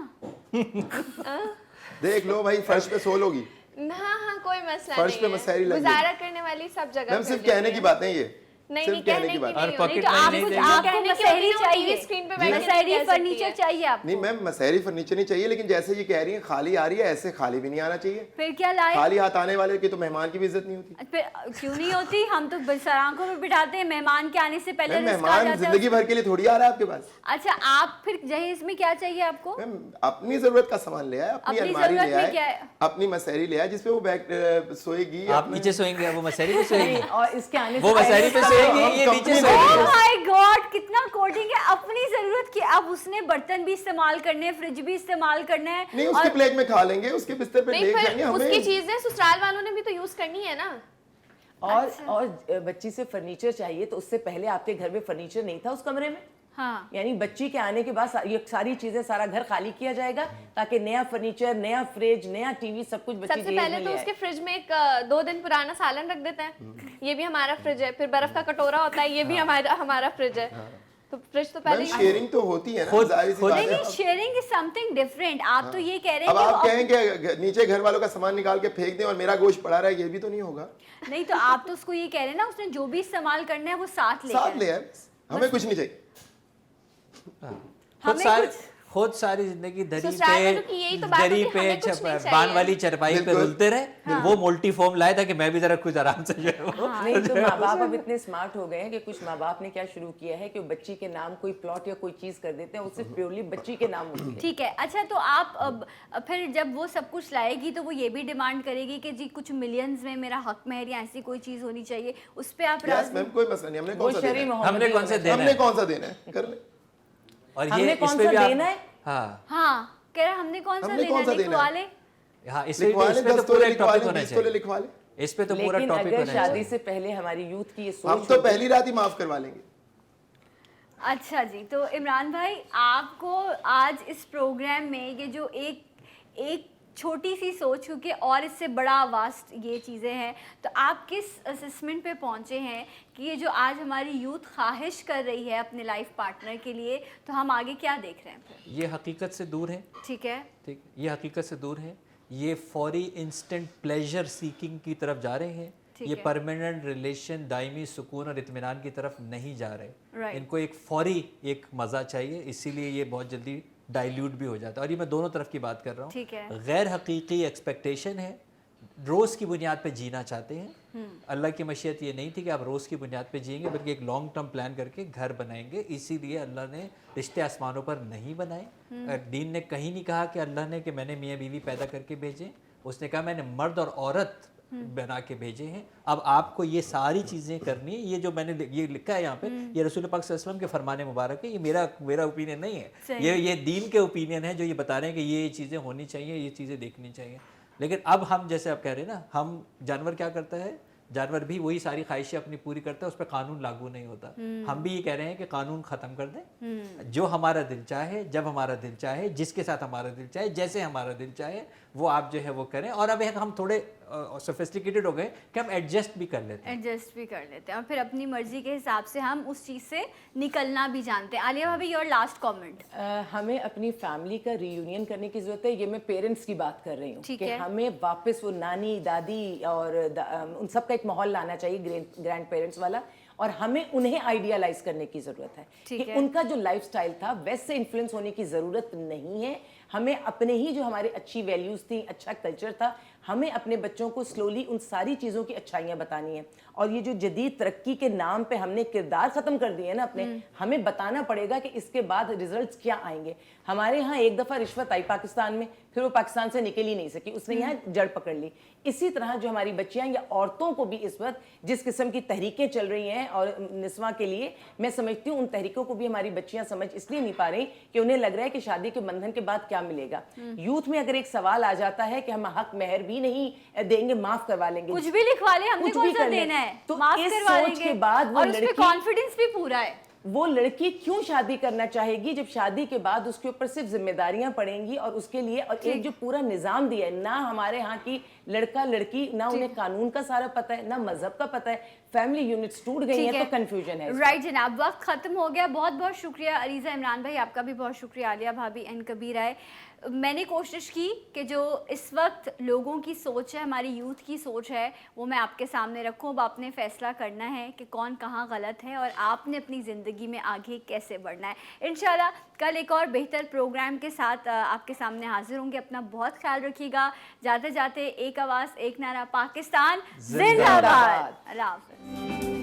देख लो भाई, फर्श पे सो लोगी, हाँ, कोई मसला फर्श नहीं पे है। मसहरी लगी। गुजारा करने वाली सब जगह मैम कर सिर्फ लेती कहने है। की बातें ये, नहीं, सिर्फ कहने की बात। नहीं, और नहीं, पॉकेट तो मनी आप नहीं कुछ, देंगे। आपको कहने की मसहरी होती है, चाहिए, टीवी स्क्रीन पे बैठ के मसहरी कह सकती फर्नीचर है। चाहिए आपको। नहीं मैम, मसहरी फर्नीचर नहीं चाहिए, लेकिन जैसे ये कह रही है खाली आ रही है, ऐसे खाली भी नहीं आना चाहिए। फिर क्या लाए? खाली हाथ आने वाले की तो मेहमान की भी इज्जत नहीं होती। फिर क्यों नहीं होती? हम तो सरांखों में बिठाते हैं, मेहमान के आने से पहले मैम, रिस्क आ मेहमान जाता है जिंदगी भर के लिए थोड़ी आ रहा है आपके पास। अच्छा, आप फिर जहेज में क्या चाहिए आपको? मैम अपनी जरूरत का सामान ले आए, अपनी अपनी अलमारी जरूरत ले में आए, क्या है? अपनी मसहरी ले आए जिसपे वो बैठ सोएगी। आप अपने- नीचे सोएंगे, वो मसहरी पे सोएंगे, और इसके आने वो से मसहरी पे पहले- सोएंगे, हम ये नीचे कंपनी सोएंगे। में- ओह माय गॉड, कितना कोडिंग है। अपनी जरूरत की, अब उसने बर्तन भी इस्तेमाल करने हैं, फ्रिज भी इस्तेमाल करना है, नहीं, उसके प्लेट में खा लेंगे, उसके बिस्तर पे नहीं, लेट फिर जाएंगे। उसकी हमें चीजें ससुराल वालों ने भी तो यूज करनी है ना। और बच्ची से फर्नीचर चाहिए, तो उससे पहले आपके घर में फर्नीचर नहीं था उस कमरे में। हाँ, यानी बच्ची के आने के बाद ये सारी चीजें, सारा घर खाली किया जाएगा, ताकि नया फर्नीचर, नया फ्रिज, नया टीवी, सब कुछ बच्ची सबसे दहेज पहले में तो ले उसके आए। फ्रिज में एक 2 दिन पुराना सालन रख देते हैं, ये भी हमारा फ्रिज है। फिर बर्फ का कटोरा होता है, ये भी हमारा फ्रिज है। तो फ्रिज तो पहले मैम शेयरिंग तो होती है ना, खुद- जाहिर सी खुद- बात नहीं, है। Sharing is something different. आप तो ये कह रहे हैं अब कि आप वो कहें कि नीचे घर वालों का सामान निकाल के फेंक दें और मेरा गोश्त पड़ा रहा है, ये भी तो नहीं होगा। नहीं, तो आप तो उसको ये कह रहे हैं ना, उसने जो भी इस्तेमाल करना है वो साथ साथ ले ले आए, हमें कुछ नहीं चाहिए। खुद हमें सारी कुछ- खुद सारी जिंदगी दरी ससुराल वालों की यही तो बात है दरी कि पे हमें कुछ नहीं चाहिए। बान वाली चरपाई पे बिल्कुल। रुलते रहे। वो मोल्टी फोम लाए ताकि मैं भी जरा कुछ आराम से जो है वो नहीं, तो माँ बाप अब इतने स्मार्ट हो गए हैं कि कुछ माँ बाप ने क्या शुरू किया है कि बच्ची के नाम कोई प्लॉट या कोई चीज कर देते हैं, उससे प्योरली बच्ची के नाम होती है। ठीक है। अच्छा, तो आप अब फिर जब वो सब कुछ लाएगी तो वो ये भी डिमांड करेगी कि जी कुछ मिलियंस में मेरा हक महर या ऐसी कोई चीज होनी चाहिए, उस पे आप यस राजी? मैम, कोई मसला नहीं, हमने वो कौन सा शरी देना है? मोहम्मदी हमने कौन से होना देना हमने है? कौन सा देना है, कर ले। और हमने ये कौन इस पे सा भी आप देना है? हाँ हाँ, कह रहा हमने कौन सा हमने देना कौन सा है, देना लिखवा है? ले। हाँ, इस पे लिखवा भी- ले, इस पे तो 10 पूरा तोले एक लिखवा टॉपिक ले, होना 20 तोले चाहिए। लिखवा ले। इस पे तो पूरा लेकिन टॉपिक अगर होना शादी चाहिए। से पहले हमारी यूथ की ये सोच हम तो पहली रात ही माफ करवा लेंगे। अच्छा जी, तो इमरान भाई, आपको आज इस प्रोग्राम में ये जो एक छोटी सी सोच, क्योंकि और इससे बड़ा वास्ट ये चीज़ें हैं, तो आप किस असेसमेंट पे पहुंचे हैं कि ये जो आज हमारी यूथ ख्वाहिश कर रही है अपने लाइफ पार्टनर के लिए, तो हम आगे क्या देख रहे हैं फिर? ये हकीकत से दूर है, ठीक है, ठीक, ये हकीकत से दूर है। ये फौरी इंस्टेंट प्लेजर सीकिंग की तरफ जा रहे हैं। ठीक ये है। परमानेंट रिलेशन, दायमी सुकून और इत्मीनान की तरफ नहीं जा रहे। Right. इनको एक फौरी एक मज़ा चाहिए, इसीलिए ये बहुत जल्दी डाइल्यूट भी हो जाता है। और ये मैं दोनों तरफ की बात कर रहा हूँ। ठीक है। गैर हकीकी एक्सपेक्टेशन है, रोज़ की बुनियाद पे जीना चाहते हैं। अल्लाह की मशीयत ये नहीं थी कि आप रोज़ की बुनियाद पे जिएंगे, बल्कि एक लॉन्ग टर्म प्लान करके घर बनाएंगे। इसीलिए अल्लाह ने रिश्ते आसमानों पर नहीं बनाए। दीन ने कहीं नहीं कहा कि अल्लाह ने कि मैंने मियाँ बीवी पैदा करके भेजे। उसने कहा मैंने मर्द और औरत बना के भेजे हैं। अब आपको ये सारी चीज़ें करनी है। ये जो मैंने ये लिखा है यहाँ पे, ये रसूल पाक सल्लल्लाहु अलैहि वसल्लम के फरमाने मुबारक है। ये मेरा ओपिनियन नहीं है, ये दीन के ओपिनियन है जो ये बता रहे हैं कि ये चीज़ें होनी चाहिए, ये चीज़ें देखनी चाहिए। लेकिन अब हम, जैसे आप कह रहे हैं ना, हम जानवर क्या करता है, जानवर भी वही सारी ख्वाहिशें अपनी पूरी करता है, उस पर कानून लागू नहीं होता। हम भी ये कह रहे हैं कि कानून ख़त्म कर दें। जो हमारा दिल चाहे, जब हमारा दिल चाहे, जिसके साथ हमारा दिल चाहे, जैसे हमारा दिल चाहे, वो आप जो है वो करें। और अब हम थोड़े सोफिस्टिकेटेड हो गए कि हम एडजस्ट भी कर लेते हैं। एडजस्ट भी कर लेते हैं और फिर अपनी मर्जी के हिसाब से हम उस चीज़ से निकलना भी जानते हैं। आलिया भाभी, योर लास्ट कमेंट। हमें अपनी फैमिली का रीयूनियन करने की ज़रूरत है। ये मैं पेरेंट्स की बात कर रही हूँ ठीक कि है। हमें वापस वो नानी दादी और उन सब का एक माहौल लाना चाहिए, ग्रैंड पेरेंट्स वाला। और हमें उन्हें आइडियलाइज करने की ज़रूरत है ठीक कि है। उनका जो लाइफस्टाइल था वैसे से इन्फ्लुएंस होने की ज़रूरत नहीं है। हमें अपने ही जो हमारे अच्छी वैल्यूज़ थी, अच्छा कल्चर था, हमें अपने बच्चों को स्लोली उन सारी चीज़ों की अच्छाइयाँ बतानी है। और ये जो जदीद तरक्की के नाम पे हमने किरदार ख़त्म कर दिए हैं ना अपने, हमें बताना पड़ेगा कि इसके बाद रिजल्ट्स क्या आएंगे। हमारे यहाँ एक दफ़ा रिश्वत आई पाकिस्तान में, फिर वो पाकिस्तान से निकल ही नहीं सकी, उसने यहाँ जड़ पकड़ ली। इसी तरह जो हमारी बच्चियाँ या औरतों को भी इस वक्त जिस किस्म की तहरीकें चल रही हैं और निस्वां के लिए, मैं समझती हूँ उन तहरीकों को भी हमारी बच्चियाँ समझ इसलिए नहीं पा रही कि उन्हें लग रहा है कि शादी के बंधन के बाद क्या मिलेगा। यूथ में अगर एक सवाल आ जाता है कि हम हक मेहर भी नहीं देंगे, माफ करवा लेंगे, कुछ भी लिखवा ले, हमने कुछ कौन भी सा कर ले, देना है, तो माफ इस करवा सोच लेंगे। के बाद वो और उसमें लड़की, कॉन्फिडेंस भी पूरा है। वो लड़की क्यों शादी करना चाहेगी जब शादी के बाद उसके ऊपर सिर्फ जिम्मेदारियां पड़ेंगी और उसके लिए और एक जो पूरा निजाम दिया है, ना हमारे यहाँ की लड़का लड़की, ना उन्हें कानून का सारा पता है, ना मजहब का पता है, फैमिली यूनिट्स टूट गई हैं, तो कंफ्यूजन है। राइट जनाब, वक्त खत्म हो गया। बहुत बहुत शुक्रिया अलीज़ा, इमरान भाई आपका भी बहुत शुक्रिया, आलिया भाभी एंड कबीर राय। मैंने कोशिश की कि जो इस वक्त लोगों की सोच है, हमारी यूथ की सोच है, वो मैं आपके सामने रखूँ। अब आपने फ़ैसला करना है कि कौन कहाँ गलत है और आपने अपनी ज़िंदगी में आगे कैसे बढ़ना है। इंशाल्लाह कल एक और बेहतर प्रोग्राम के साथ आपके सामने हाजिर होंगे। अपना बहुत ख्याल रखिएगा। जाते जाते एक आवाज़, एक नारा, पाकिस्तान जिंदाबाद। अल्लाह हाफ़िज़।